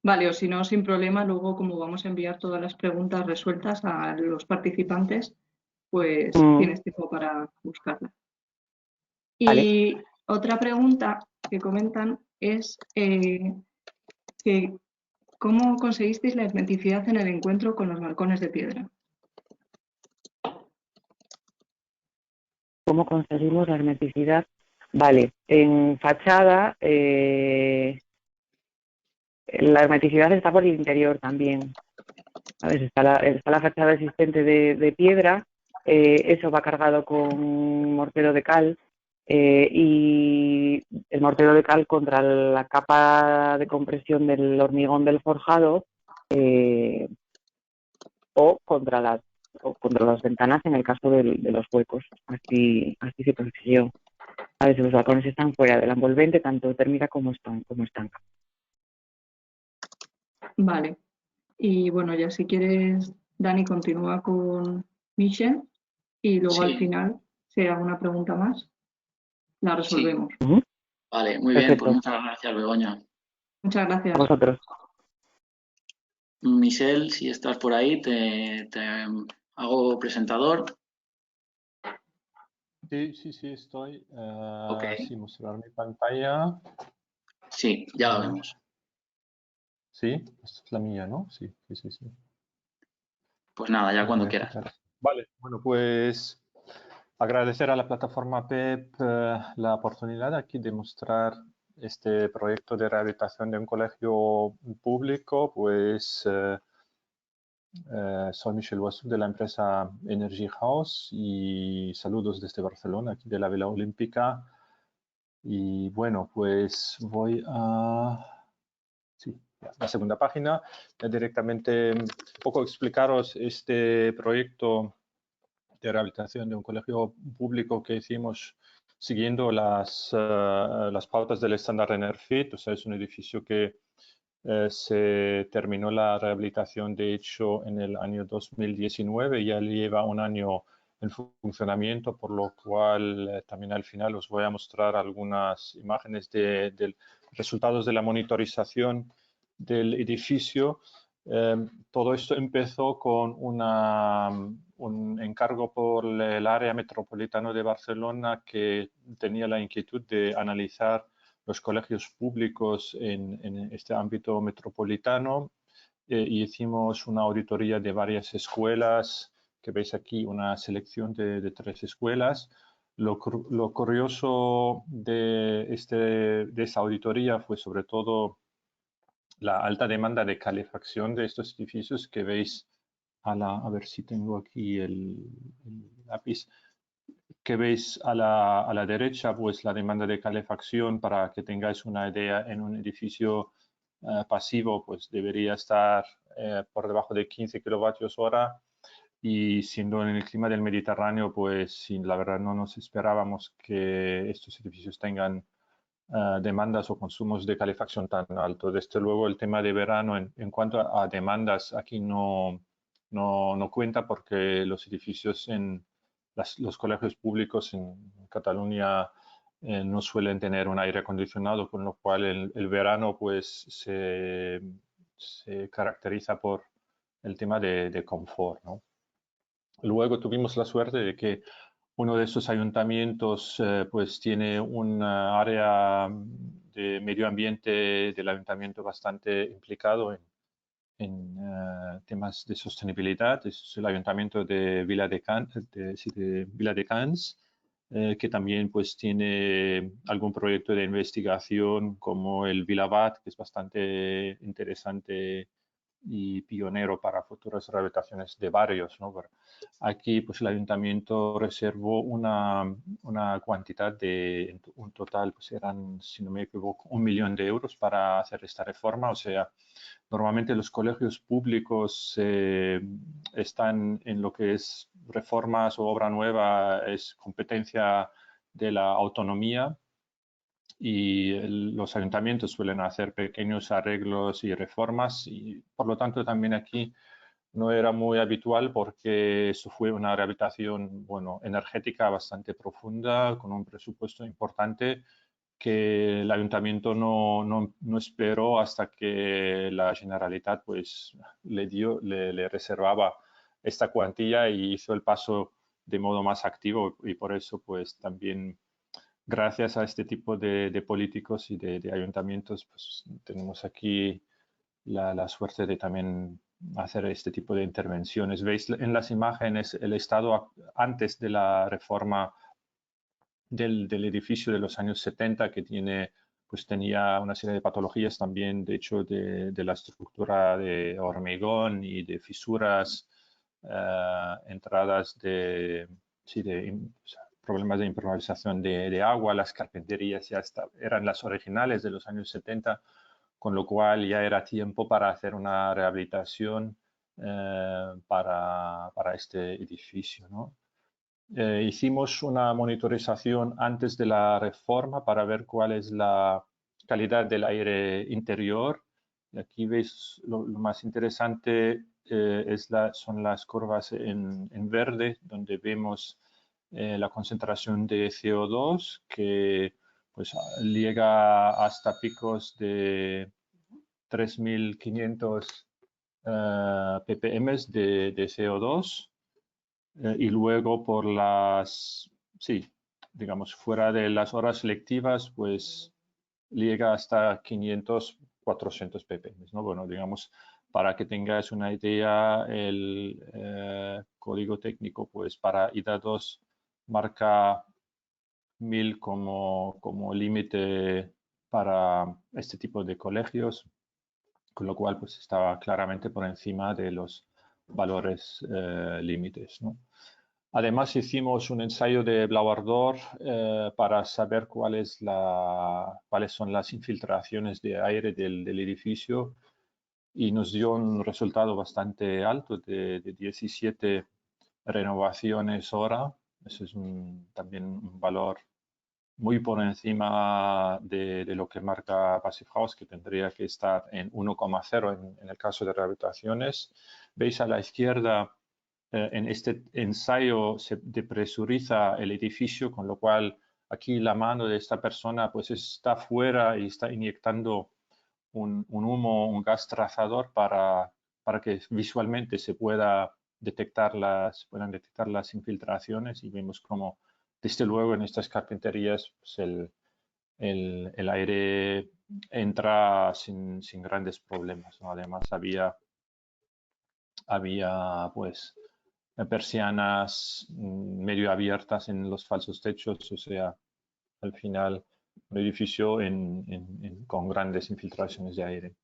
Vale, o si no, sin problema, luego como vamos a enviar todas las preguntas resueltas a los participantes, pues tienes tiempo para buscarla. Vale. Y otra pregunta que comentan es que ¿cómo conseguisteis la hermeticidad en el encuentro con los balcones de piedra? ¿Cómo conseguimos la hermeticidad? Vale, en fachada La hermeticidad está por el interior también. ¿Sabes? Está la fachada existente de piedra, eso va cargado con mortero de cal, y el mortero de cal contra la capa de compresión del hormigón del forjado, o contra las ventanas en el caso de los huecos. Así se consiguió. A veces los balcones están fuera de la envolvente, tanto térmica como estanca. Vale. Y bueno, ya si quieres, Dani, continúa con Michelle y luego al Sí, final, si hay alguna pregunta más, la sí. resolvemos. Vale, muy bien, pues Perfecto. muchas gracias, Begoña. Muchas A gracias. vosotros. Michelle, si estás por ahí, te hago presentador. Sí, estoy. Ok. Sí, mostrar mi pantalla. Sí, ya la vemos. Sí, esta es la mía, ¿no? Sí. Pues nada, ya Voy a cuando quieras. verificar. Vale, bueno, pues agradecer a la plataforma PEP la oportunidad aquí de mostrar este proyecto de rehabilitación de un colegio público. Pues soy Michel Boissou de la empresa Energy House y saludos desde Barcelona, aquí de la Vila Olímpica. Y bueno, pues voy a... Sí, la segunda página, ya directamente un poco explicaros este proyecto de rehabilitación de un colegio público que hicimos siguiendo las pautas del estándar ENERFIT. O sea, es un edificio que se terminó la rehabilitación, de hecho, en el año 2019, ya lleva un año en funcionamiento, por lo cual también al final os voy a mostrar algunas imágenes de resultados de la monitorización del edificio. Todo esto empezó con un encargo por el área metropolitana de Barcelona, que tenía la inquietud de analizar los colegios públicos en este ámbito metropolitano, y hicimos una auditoría de varias escuelas, que veis aquí una selección de 3 escuelas. Lo curioso de esta auditoría fue sobre todo la alta demanda de calefacción de estos edificios que veis a ver si tengo aquí el lápiz, que veis a la derecha, pues la demanda de calefacción. Para que tengáis una idea, en un edificio pasivo, pues debería estar por debajo de 15 kilovatios hora, y siendo en el clima del Mediterráneo, pues la verdad no nos esperábamos que estos edificios tengan demandas o consumos de calefacción tan alto. Desde luego el tema de verano en cuanto a demandas aquí no cuenta, porque los edificios en los colegios públicos en Cataluña no suelen tener un aire acondicionado, con lo cual el verano pues se caracteriza por el tema de confort, ¿no? Luego tuvimos la suerte de que uno de esos ayuntamientos pues tiene un área de medio ambiente del ayuntamiento bastante implicado en temas de sostenibilidad. Es el ayuntamiento de Viladecans, que también pues tiene algún proyecto de investigación como el Vilabat, que es bastante interesante y pionero para futuras rehabilitaciones de barrios, ¿no? Aquí pues el ayuntamiento reservó una cantidad de, un total, pues eran, si no me equivoco, 1 millón de euros para hacer esta reforma. O sea, normalmente los colegios públicos están en lo que es reformas o obra nueva, es competencia de la autonomía, y los ayuntamientos suelen hacer pequeños arreglos y reformas, y por lo tanto también aquí no era muy habitual, porque eso fue una rehabilitación, bueno, energética bastante profunda, con un presupuesto importante, que el ayuntamiento no esperó hasta que la Generalitat pues le reservaba esta cuantía, y hizo el paso de modo más activo. Y por eso pues también, gracias a este tipo de políticos y de ayuntamientos, pues tenemos aquí la suerte de también hacer este tipo de intervenciones. Veis en las imágenes el estado antes de la reforma del edificio de los años 70, que tiene pues tenía una serie de patologías también, de hecho, de la estructura de hormigón y de fisuras, entradas sí, o sea, problemas de impermeabilización de agua. Las carpinterías ya eran las originales de los años 70, con lo cual ya era tiempo para hacer una rehabilitación para este edificio, ¿no? Hicimos una monitorización antes de la reforma para ver cuál es la calidad del aire interior. Y aquí veis lo más interesante son las curvas en verde, donde vemos la concentración de CO2 que pues, llega hasta picos de 3.500 ppm de CO2. Y luego por sí, digamos, fuera de las horas lectivas, pues llega hasta 500, 400 ppm, ¿no? Bueno, digamos, para que tengáis una idea, el código técnico, pues para IDA2 marca 1000 como límite para este tipo de colegios, con lo cual pues estaba claramente por encima de los valores límites, ¿no? Además hicimos un ensayo de Blauardor para saber cuáles son las infiltraciones de aire del edificio y nos dio un resultado bastante alto de 17 renovaciones hora. Ese es también un valor muy por encima de lo que marca Passive House, que tendría que estar en 1,0 en el caso de rehabilitaciones. Veis a la izquierda, en este ensayo se depresuriza el edificio, con lo cual aquí la mano de esta persona pues está fuera y está inyectando un humo, un gas trazador para que visualmente se puedan detectar las infiltraciones, y vemos como desde luego en estas carpinterías pues el aire entra sin grandes problemas, ¿no? Además había pues persianas medio abiertas en los falsos techos, o sea, al final un edificio con grandes infiltraciones de aire.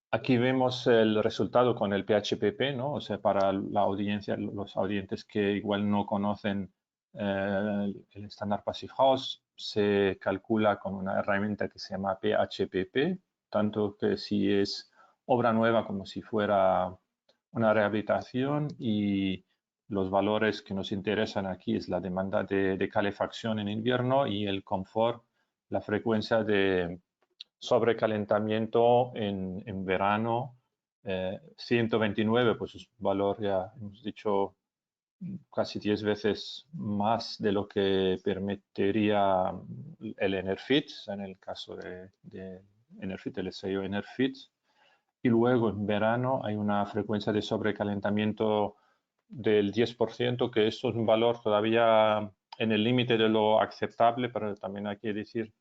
Aquí vemos el resultado con el PHPP, ¿no? O sea, para la audiencia, los audientes que igual no conocen el estándar Passive House, se calcula con una herramienta que se llama PHPP, tanto que si es obra nueva como si fuera una rehabilitación, y los valores que nos interesan aquí es la demanda de calefacción en invierno y el confort, la frecuencia de sobrecalentamiento en verano. 129, pues es un valor, ya hemos dicho, casi 10 veces más de lo que permitiría el Enerfit, en el caso de Enerfit, el sello Enerfit. Y luego en verano hay una frecuencia de sobrecalentamiento del 10%, que esto es un valor todavía en el límite de lo aceptable, pero también hay que decir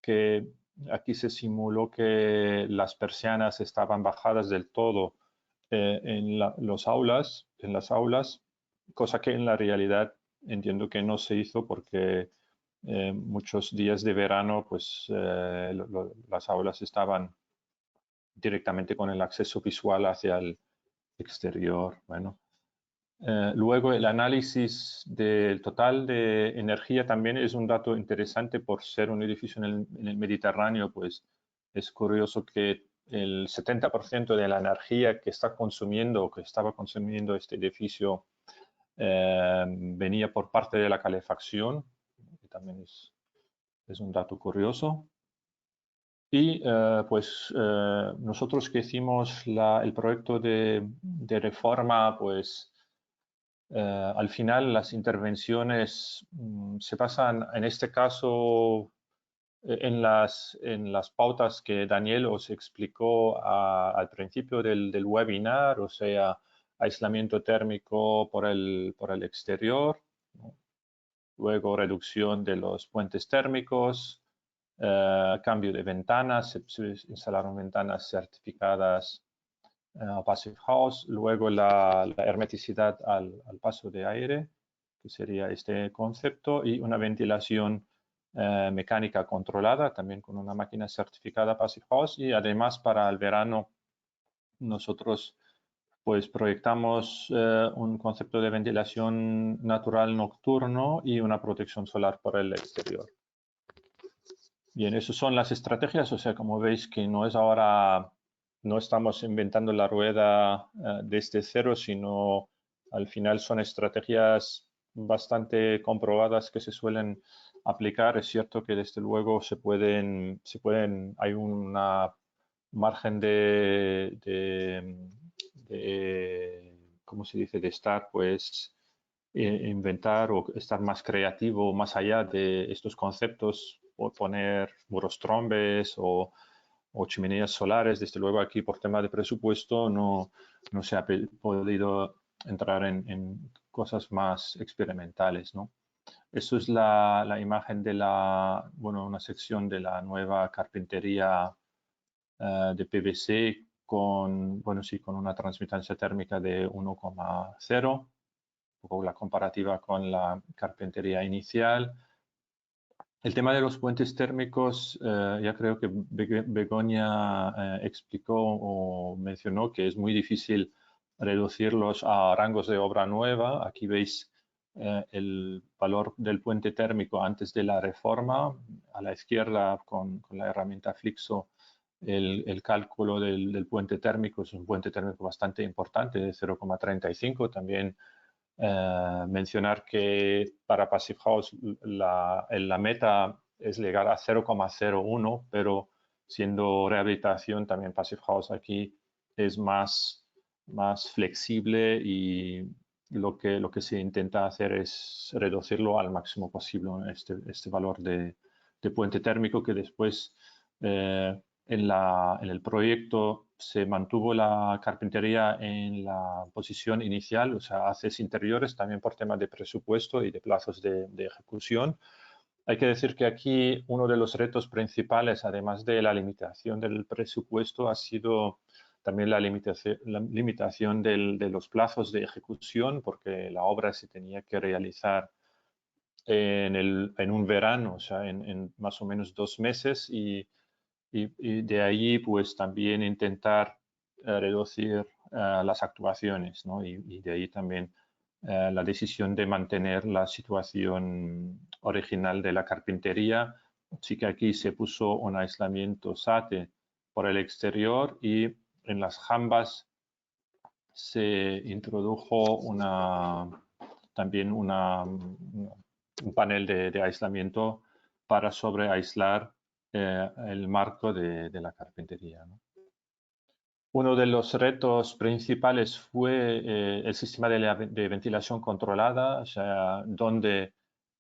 que aquí se simuló que las persianas estaban bajadas del todo en las aulas, cosa que en la realidad entiendo que no se hizo, porque muchos días de verano pues las aulas estaban directamente con el acceso visual hacia el exterior. Bueno, luego el análisis del total de energía también es un dato interesante por ser un edificio en el Mediterráneo. Pues es curioso que el 70% de la energía que está consumiendo o que estaba consumiendo este edificio venía por parte de la calefacción, que también es un dato curioso. Y pues nosotros que hicimos el proyecto de reforma, pues al final las intervenciones se basan en este caso en las pautas que Daniel os explicó al principio del webinar, o sea, aislamiento térmico por el exterior, ¿no? Luego reducción de los puentes térmicos, cambio de ventanas, se instalaron ventanas certificadas Passive House, luego la hermeticidad al paso de aire, que sería este concepto, y una ventilación mecánica controlada, también con una máquina certificada Passive House, y además para el verano nosotros pues proyectamos un concepto de ventilación natural nocturno y una protección solar para el exterior. Bien, esas son las estrategias, o sea, como veis que no es ahora, no estamos inventando la rueda desde cero, sino al final son estrategias bastante comprobadas que se suelen aplicar. Es cierto que desde luego hay una margen ¿cómo se dice?, de estar, pues, inventar o estar más creativo más allá de estos conceptos, o poner muros trombes o chimeneas solares. Desde luego aquí por tema de presupuesto no se ha podido entrar en cosas más experimentales, ¿no? Eso es la imagen de una sección de la nueva carpintería de PVC con una transmitancia térmica de 1,0, un poco la comparativa con la carpintería inicial. El tema de los puentes térmicos, ya creo que Begoña explicó o mencionó que es muy difícil reducirlos a rangos de obra nueva. Aquí veis el valor del puente térmico antes de la reforma. A la izquierda, con la herramienta Flixo, el cálculo del puente térmico. Es un puente térmico bastante importante, de 0,35. También mencionar que para Passive House la meta es llegar a 0,01, pero siendo rehabilitación, también Passive House aquí es más flexible, y lo que se intenta hacer es reducirlo al máximo posible, este valor de puente térmico, que después en el proyecto se mantuvo la carpintería en la posición inicial, o sea, haces interiores, también por temas de presupuesto y de plazos de ejecución. Hay que decir que aquí uno de los retos principales, además de la limitación del presupuesto, ha sido también la limitación de los plazos de ejecución, porque la obra se tenía que realizar en un verano, o sea, en más o menos 2 meses, y de ahí pues también intentar reducir las actuaciones, ¿no? Y de ahí también la decisión de mantener la situación original de la carpintería. Sí que aquí se puso un aislamiento SATE por el exterior, y en las jambas se introdujo también un panel de aislamiento para sobreaislar el marco de la carpintería, ¿no? Uno de los retos principales fue el sistema de ventilación controlada, o sea, dónde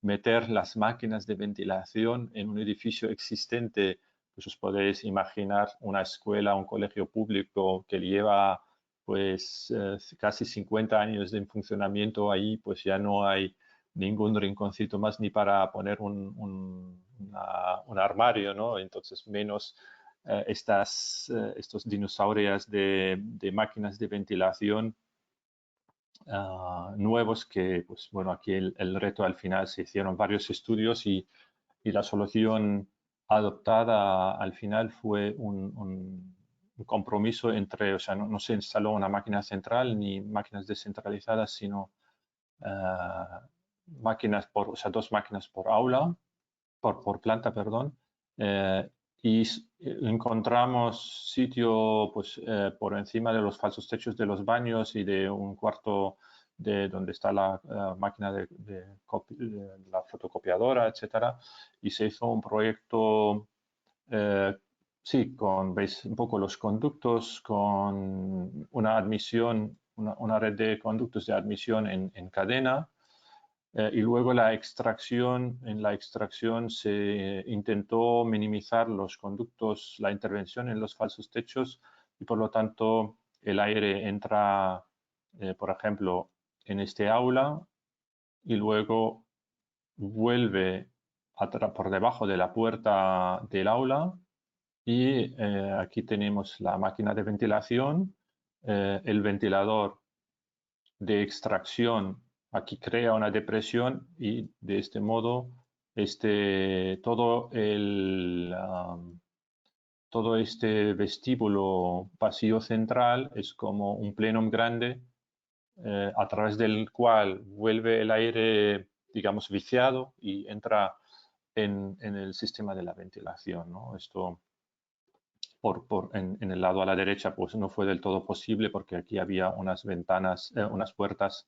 meter las máquinas de ventilación en un edificio existente. Pues os podéis imaginar una escuela, un colegio público que lleva pues casi 50 años de funcionamiento. Ahí pues ya no hay ningún rinconcito más ni para poner un armario, ¿no? Entonces menos estos dinosaurios de máquinas de ventilación nuevos, que pues bueno, aquí el reto al final se hicieron varios estudios, y la solución adoptada al final fue un compromiso entre, o sea, no se instaló una máquina central ni máquinas descentralizadas, sino o sea, 2 máquinas por aula, por planta, perdón. Y encontramos sitio pues, por encima de los falsos techos de los baños y de un cuarto de donde está la máquina de la fotocopiadora, etcétera. Y se hizo un proyecto, sí, veis un poco los conductos, con una admisión, una red de conductos de admisión en cadena. Y luego en la extracción se intentó minimizar los conductos, la intervención en los falsos techos, y por lo tanto el aire entra, por ejemplo, en este aula, y luego vuelve por debajo de la puerta del aula, y aquí tenemos la máquina de ventilación, el ventilador de extracción. Aquí crea una depresión, y de este modo todo este vestíbulo pasillo central es como un plenum grande a través del cual vuelve el aire, digamos, viciado y entra en el sistema de la ventilación, ¿no? Esto en el lado a la derecha pues no fue del todo posible porque aquí había unas ventanas, unas puertas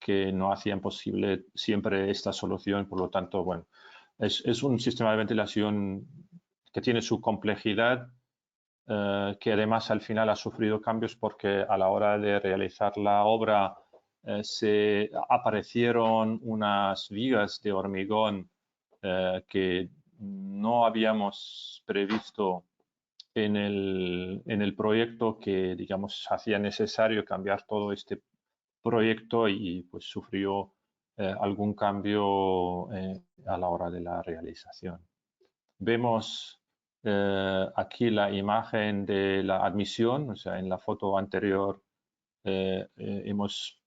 que no hacían posible siempre esta solución. Por lo tanto, bueno, es un sistema de ventilación que tiene su complejidad, que además al final ha sufrido cambios porque a la hora de realizar la obra se aparecieron unas vigas de hormigón que no habíamos previsto en el proyecto, que digamos hacía necesario cambiar todo este proyecto y pues sufrió algún cambio a la hora de la realización. Vemos aquí la imagen de la admisión, o sea, en la foto anterior hemos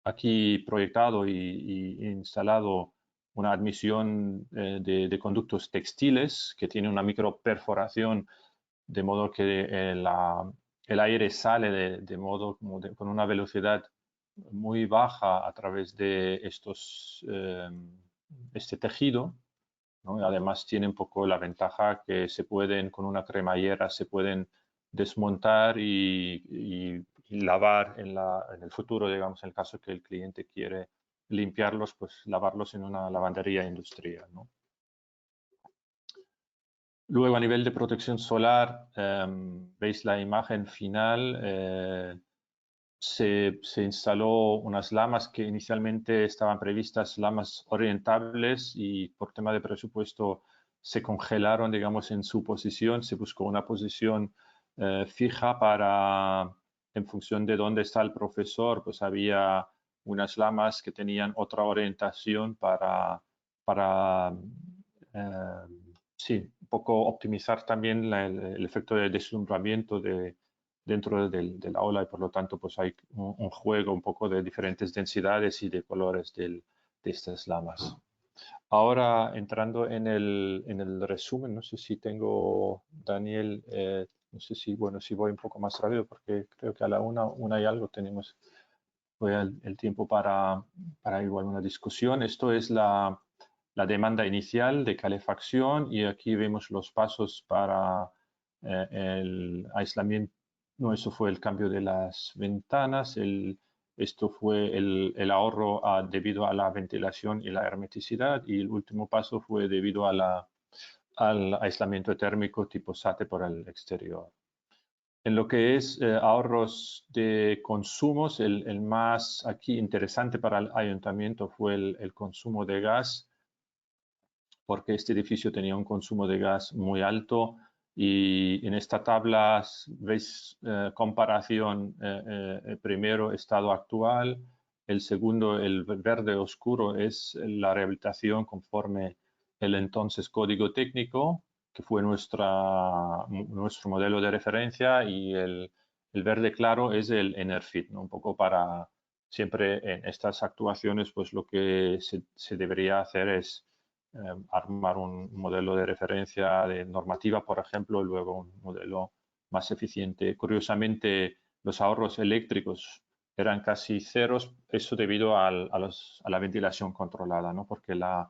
aquí proyectado y instalado una admisión de conductos textiles que tiene una microperforación, de modo que el aire sale de modo con una velocidad muy baja a través de este tejido, ¿no? Además tiene un poco la ventaja que con una cremallera se pueden desmontar y lavar en el futuro, digamos, en el caso que el cliente quiere limpiarlos, pues lavarlos en una lavandería industrial, ¿no? Luego, a nivel de protección solar, veis la imagen final. Se instaló unas lamas que inicialmente estaban previstas, lamas orientables, y por tema de presupuesto se congelaron, digamos, en su posición. Se buscó una posición fija en función de dónde está el profesor, pues había unas lamas que tenían otra orientación para sí, un poco optimizar también el efecto de deslumbramiento dentro del aula, y por lo tanto pues hay un juego un poco de diferentes densidades y de colores de estas lamas. Ahora entrando en el resumen, no sé si tengo, Daniel, no sé si, bueno, si voy un poco más rápido porque creo que a la una y algo tenemos el tiempo para igual una discusión. Esto es la demanda inicial de calefacción, y aquí vemos los pasos para el aislamiento. No, eso fue el cambio de las ventanas. Esto fue el ahorro debido a la ventilación y la hermeticidad, y el último paso fue debido al aislamiento térmico tipo SATE por el exterior. En lo que es ahorros de consumos, el más aquí interesante para el ayuntamiento fue el consumo de gas, porque este edificio tenía un consumo de gas muy alto, y en esta tabla veis comparación, primero estado actual, el segundo, el verde oscuro, es la rehabilitación conforme el entonces código técnico, que fue nuestro modelo de referencia, y el verde claro es el ENERFIT, ¿no? Un poco para siempre en estas actuaciones, pues lo que se debería hacer es armar un modelo de referencia de normativa, por ejemplo, y luego un modelo más eficiente. Curiosamente, los ahorros eléctricos eran casi ceros, eso debido a la ventilación controlada, ¿no? Porque la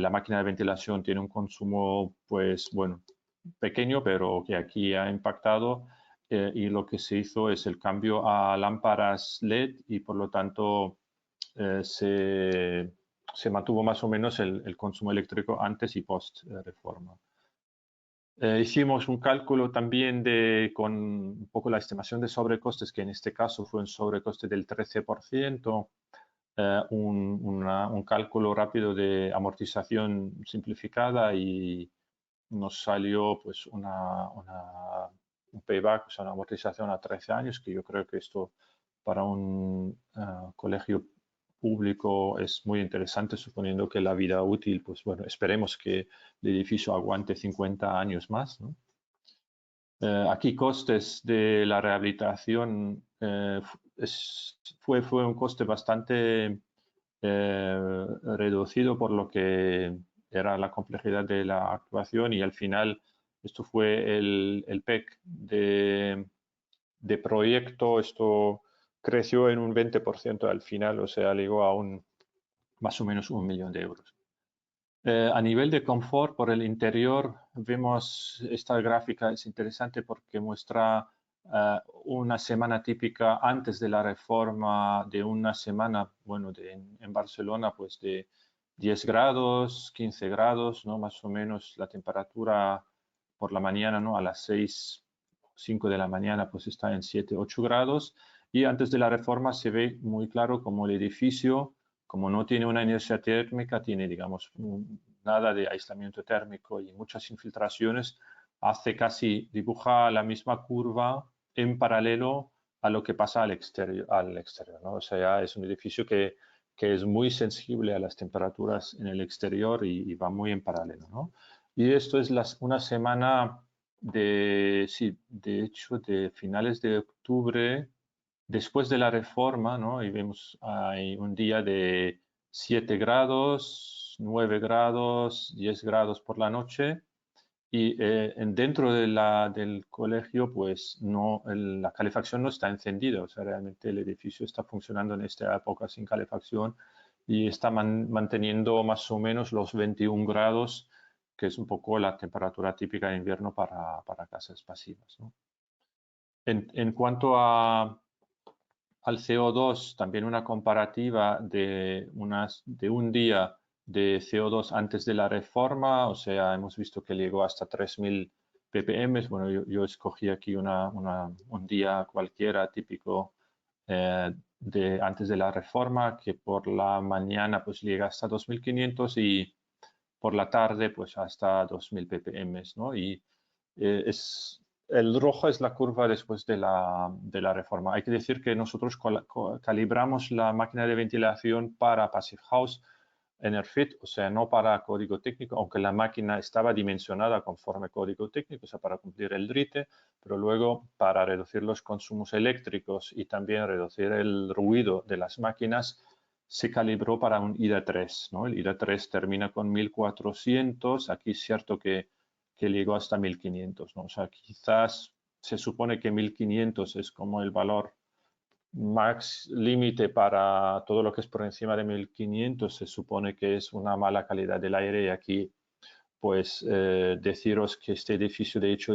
máquina de ventilación tiene un consumo, pues bueno, pequeño, pero que aquí ha impactado, y lo que se hizo es el cambio a lámparas LED, y por lo tanto se mantuvo más o menos el consumo eléctrico antes y post reforma. Hicimos un cálculo también con un poco la estimación de sobrecostes, que en este caso fue un sobrecoste del 13%, un cálculo rápido de amortización simplificada, y nos salió pues un payback, o sea, una amortización a 13 años, que yo creo que esto para un colegio público es muy interesante, suponiendo que la vida útil, pues bueno, esperemos que el edificio aguante 50 años más, ¿no? Aquí costes de la rehabilitación, fue un coste bastante reducido por lo que era la complejidad de la actuación, y al final esto fue el PEC de proyecto. Esto creció en un 20% al final, o sea, llegó a más o menos 1 millón de euros. A nivel de confort por el interior, vemos esta gráfica, es interesante porque muestra una semana típica antes de la reforma, de una semana, bueno, en Barcelona, pues de 10 grados, 15 grados, ¿no? Más o menos la temperatura por la mañana, ¿no? A las 6, 5 de la mañana, pues está en 7, 8 grados. Y antes de la reforma se ve muy claro como el edificio, como no tiene una inercia térmica, tiene, digamos, nada de aislamiento térmico y muchas infiltraciones, dibuja la misma curva en paralelo a lo que pasa al exterior, ¿no? O sea, es un edificio que es muy sensible a las temperaturas en el exterior y va muy en paralelo, ¿no? Y esto es una semana sí, de hecho, de finales de octubre, después de la reforma, ¿no? Y vemos hay un día de 7 grados, 9 grados, 10 grados por la noche, y dentro del colegio, pues no, la calefacción no está encendida, o sea, realmente el edificio está funcionando en esta época sin calefacción y está manteniendo más o menos los 21 grados, que es un poco la temperatura típica de invierno para casas pasivas, ¿no? En cuanto al CO2, también una comparativa de un día de CO2 antes de la reforma, o sea, hemos visto que llegó hasta 3.000 ppm. Bueno, yo escogí aquí un día cualquiera típico antes de la reforma, que por la mañana pues llega hasta 2.500 y por la tarde pues hasta 2.000 ppm, ¿no? Y el rojo es la curva después de la reforma. Hay que decir que nosotros calibramos la máquina de ventilación para Passive House EnerFit, o sea, no para código técnico, aunque la máquina estaba dimensionada conforme código técnico, o sea, para cumplir el DRITE, pero luego para reducir los consumos eléctricos y también reducir el ruido de las máquinas, se calibró para un IDA3, ¿no? El IDA3 termina con 1400, aquí es cierto que llegó hasta 1500, ¿no? O sea, quizás se supone que 1500 es como el valor max límite para todo lo que es por encima de 1500, se supone que es una mala calidad del aire, y aquí pues deciros que este edificio de hecho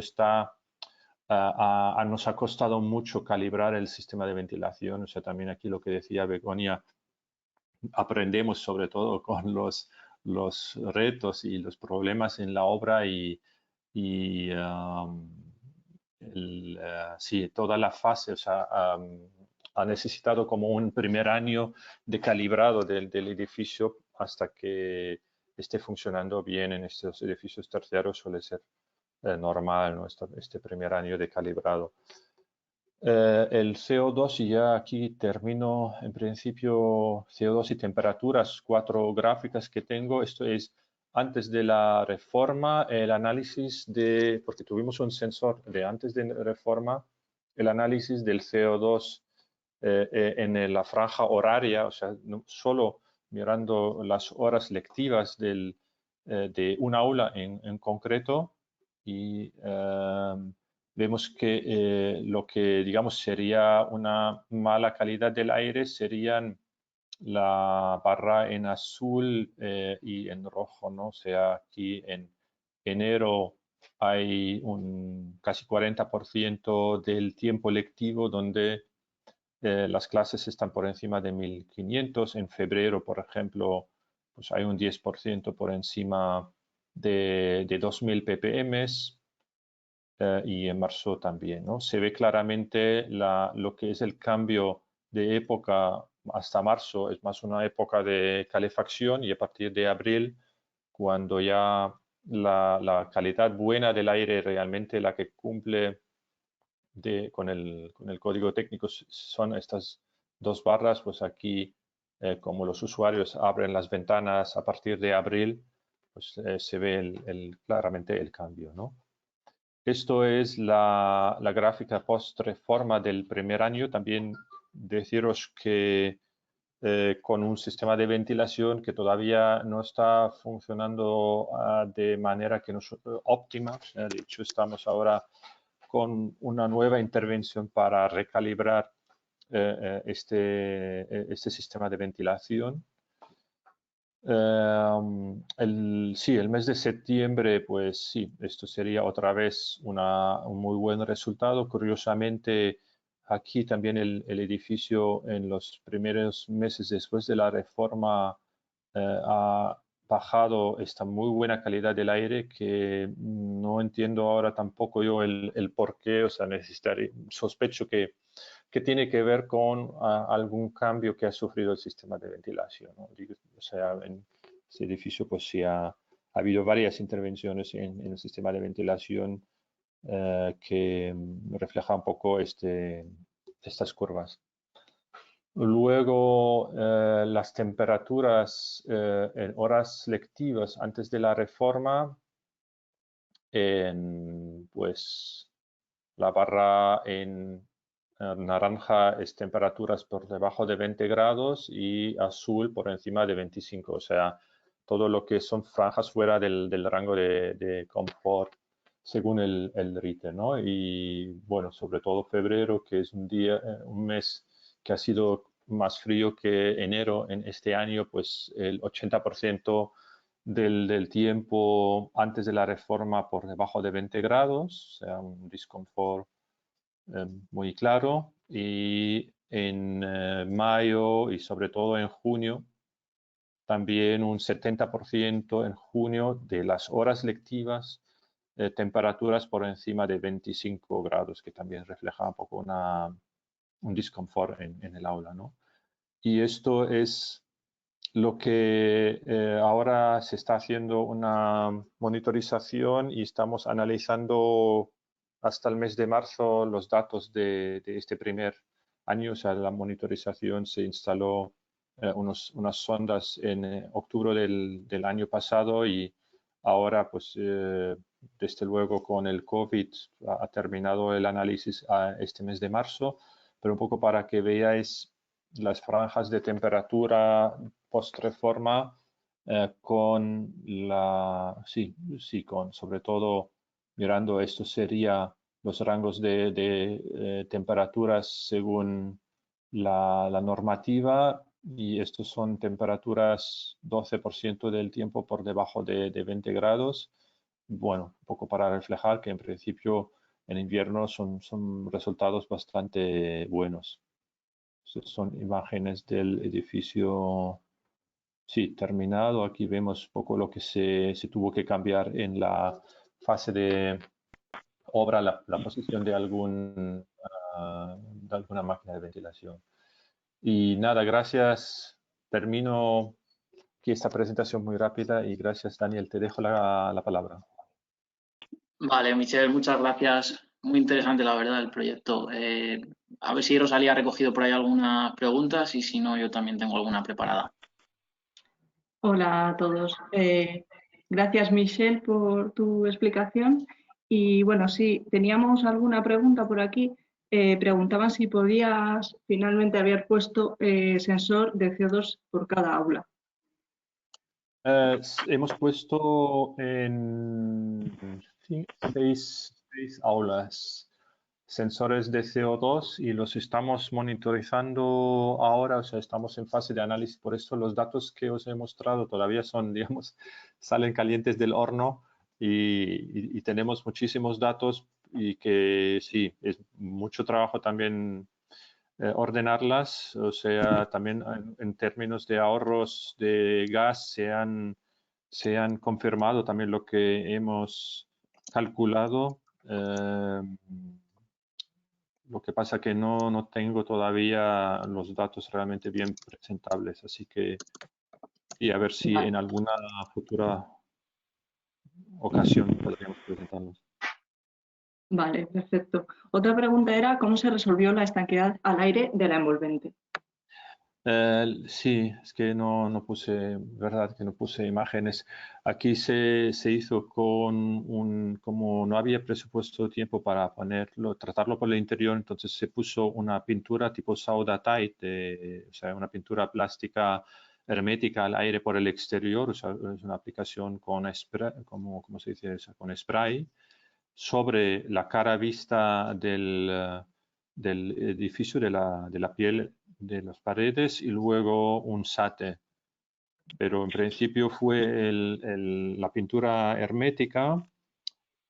nos ha costado mucho calibrar el sistema de ventilación, o sea, también aquí lo que decía Begoña, aprendemos sobre todo con los retos y los problemas en la obra y sí, toda la fase, o sea, ha necesitado como un primer año de calibrado del edificio hasta que esté funcionando bien. En estos edificios terciarios suele ser normal, ¿no? Este primer año de calibrado. El CO2, y ya aquí termino en principio, CO2 y temperaturas, 4 gráficas que tengo. Esto es antes de la reforma, el análisis porque tuvimos un sensor de antes de la reforma, el análisis del CO2 en la franja horaria, o sea, no, solo mirando las horas lectivas de un aula en concreto, y vemos que lo que, digamos, sería una mala calidad del aire serían la barra en azul y en rojo, ¿no? O sea, aquí en enero hay un casi 40% del tiempo lectivo donde las clases están por encima de 1500. En febrero, por ejemplo, pues hay un 10% por encima de 2000 ppm. Y en marzo también, ¿no? Se ve claramente lo que es el cambio de época hasta marzo, es más una época de calefacción, y a partir de abril, cuando ya la calidad buena del aire, realmente la que cumple con el código técnico, son estas dos barras, pues aquí, como los usuarios abren las ventanas a partir de abril, pues se ve claramente el cambio, ¿no? Esto es la gráfica post-reforma del primer año. También deciros que con un sistema de ventilación que todavía no está funcionando de manera que óptima. De hecho, estamos ahora con una nueva intervención para recalibrar este sistema de ventilación. Sí, el mes de septiembre, pues sí, esto sería otra vez un muy buen resultado. Curiosamente, aquí también el edificio en los primeros meses después de la reforma ha bajado esta muy buena calidad del aire que no entiendo ahora tampoco yo el por qué, o sea, sospecho que tiene que ver con algún cambio que ha sufrido el sistema de ventilación, ¿no? O sea, en este edificio pues sí ha habido varias intervenciones en el sistema de ventilación que refleja un poco estas curvas. Luego, las temperaturas en horas lectivas antes de la reforma, pues la barra en naranja es temperaturas por debajo de 20 grados y azul por encima de 25, o sea, todo lo que son franjas fuera del rango de confort según el RITE, ¿no? Y bueno, sobre todo febrero, que es un mes que ha sido más frío que enero en este año, pues el 80% del tiempo antes de la reforma por debajo de 20 grados, o sea, un disconfort muy claro. Y en mayo y sobre todo en junio, también un 70% en junio de las horas lectivas, temperaturas por encima de 25 grados, que también refleja un poco un disconfort en el aula, ¿no? Y esto es lo que ahora se está haciendo una monitorización y estamos analizando hasta el mes de marzo los datos de este primer año. O sea, la monitorización se instaló unas sondas en octubre del año pasado y ahora, pues, desde luego con el COVID ha terminado el análisis este mes de marzo, pero un poco para que veáis las franjas de temperatura post-reforma con sobre todo mirando esto sería los rangos de temperaturas según la normativa, y estos son temperaturas 12% del tiempo por debajo de 20 grados. Bueno, un poco para reflejar que en principio en invierno son resultados bastante buenos. Son imágenes del edificio, sí, terminado. Aquí vemos un poco lo que se tuvo que cambiar en la fase de obra, la posición de alguna máquina de ventilación. Y nada, gracias. Termino aquí esta presentación muy rápida y gracias, Daniel. Te dejo la palabra. Vale, Michelle, muchas gracias. Muy interesante, la verdad, el proyecto. A ver si Rosalía ha recogido por ahí algunas preguntas y si no, yo también tengo alguna preparada. Hola a todos. Gracias, Michelle, por tu explicación. Y bueno, sí, teníamos alguna pregunta por aquí. Preguntaban si podías finalmente haber puesto sensor de CO2 por cada aula. Hemos puesto en 6 aulas sensores de CO2 y los estamos monitorizando ahora, o sea, estamos en fase de análisis. Por eso los datos que os he mostrado todavía son, digamos, salen calientes del horno y tenemos muchísimos datos y que sí, es mucho trabajo también ordenarlas, o sea, también en términos de ahorros de gas se han confirmado también lo que hemos calculado. Lo que pasa que no tengo todavía los datos realmente bien presentables, así que y a ver si Vale. en alguna futura ocasión podríamos presentarlos. Vale, perfecto. Otra pregunta era cómo se resolvió la estanqueidad al aire de la envolvente. Sí, es que no puse, verdad que no puse imágenes. Aquí se hizo como no había presupuesto tiempo para tratarlo por el interior, entonces se puso una pintura tipo Sauda Tide, o sea, una pintura plástica hermética al aire por el exterior, o sea, es una aplicación con spray, ¿cómo se dice eso? Con spray, sobre la cara vista del edificio, de la piel de las paredes y luego un sate. Pero en principio fue la pintura hermética.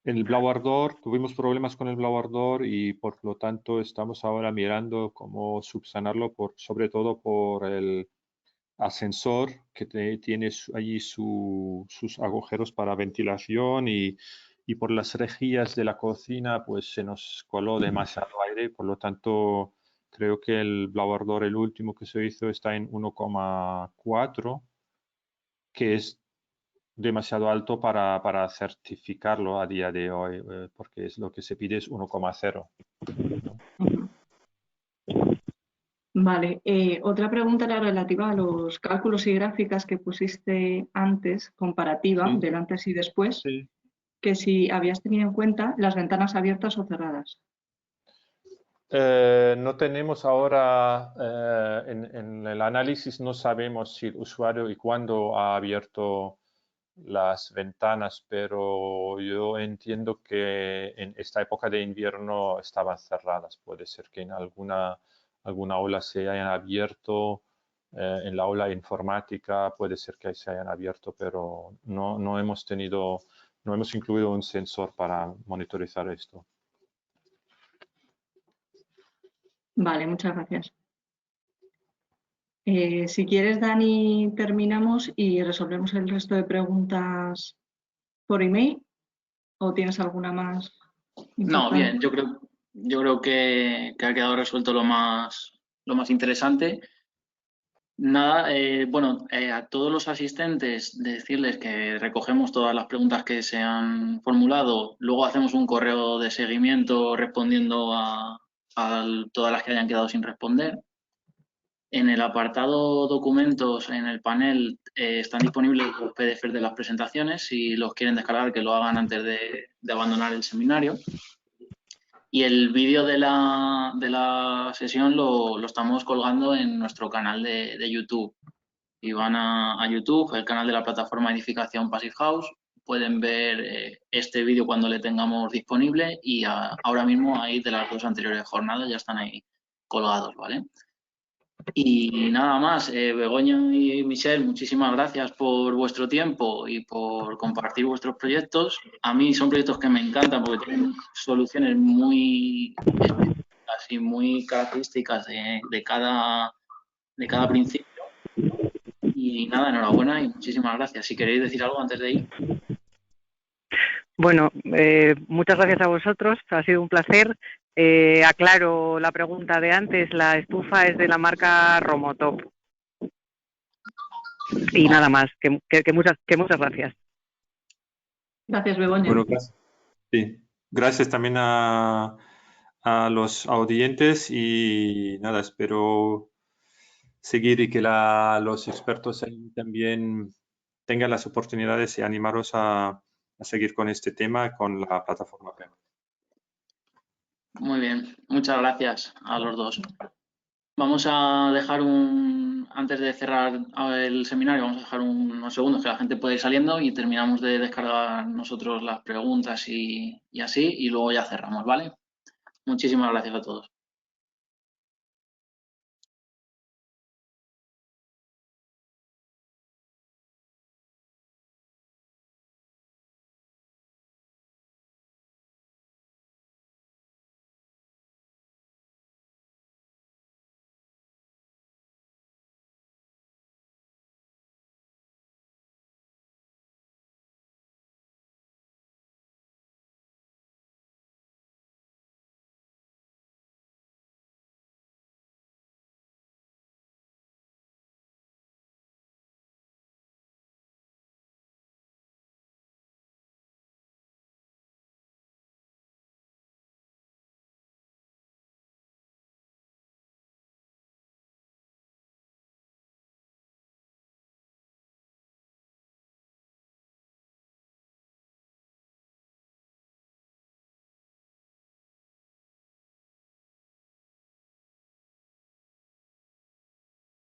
El Blauardor, tuvimos problemas con el Blauardor y por lo tanto estamos ahora mirando cómo subsanarlo, sobre todo por el ascensor que tiene allí sus agujeros para ventilación y por las rejillas de la cocina pues se nos coló demasiado aire, por lo tanto creo que el Blauardor, el último que se hizo, está en 1,4, que es demasiado alto para certificarlo a día de hoy, porque es lo que se pide es 1,0. ¿No? Vale, otra pregunta era relativa a los cálculos y gráficas que pusiste antes, comparativa Sí, del antes y después, sí. que si habías tenido en cuenta las ventanas abiertas o cerradas. No tenemos ahora, en el análisis no sabemos si el usuario y cuándo ha abierto las ventanas, pero yo entiendo que en esta época de invierno estaban cerradas. Puede ser que en alguna aula se hayan abierto, en la aula informática puede ser que se hayan abierto, pero no hemos incluido un sensor para monitorizar esto. Vale, muchas gracias. Si quieres, Dani, terminamos y resolvemos el resto de preguntas por email. ¿O tienes alguna más No, importante? bien, yo creo que ha quedado resuelto lo más interesante. Nada, bueno, a todos los asistentes decirles que recogemos todas las preguntas que se han formulado, luego hacemos un correo de seguimiento respondiendo a todas las que hayan quedado sin responder. En el apartado documentos, en el panel, están disponibles los PDFs de las presentaciones. Si los quieren descargar, que lo hagan antes de abandonar el seminario. Y el vídeo de la sesión lo estamos colgando en nuestro canal de YouTube. Si van a YouTube, el canal de la plataforma Edificación Passive House, pueden ver este vídeo cuando le tengamos disponible y ahora mismo ahí de las dos anteriores jornadas ya están ahí colgados, ¿vale? Y nada más, Begoña y Michelle, muchísimas gracias por vuestro tiempo y por compartir vuestros proyectos. A mí son proyectos que me encantan porque tienen soluciones muy específicas y muy características de cada principio. Y nada, enhorabuena y muchísimas gracias. Si queréis decir algo antes de ir. Bueno, muchas gracias a vosotros, ha sido un placer. Aclaro la pregunta de antes, la estufa es de la marca Romotop. Y nada más, que muchas gracias. Gracias, Begoña. Bueno, gracias. Sí. Gracias también a los audientes y nada, espero seguir y que los expertos ahí también tengan las oportunidades y animaros a seguir con este tema con la plataforma PEM. Muy bien, muchas gracias a los dos. Vamos a dejar antes de cerrar el seminario, vamos a dejar unos segundos que la gente puede ir saliendo y terminamos de descargar nosotros las preguntas y así, y luego ya cerramos, ¿vale? Muchísimas gracias a todos.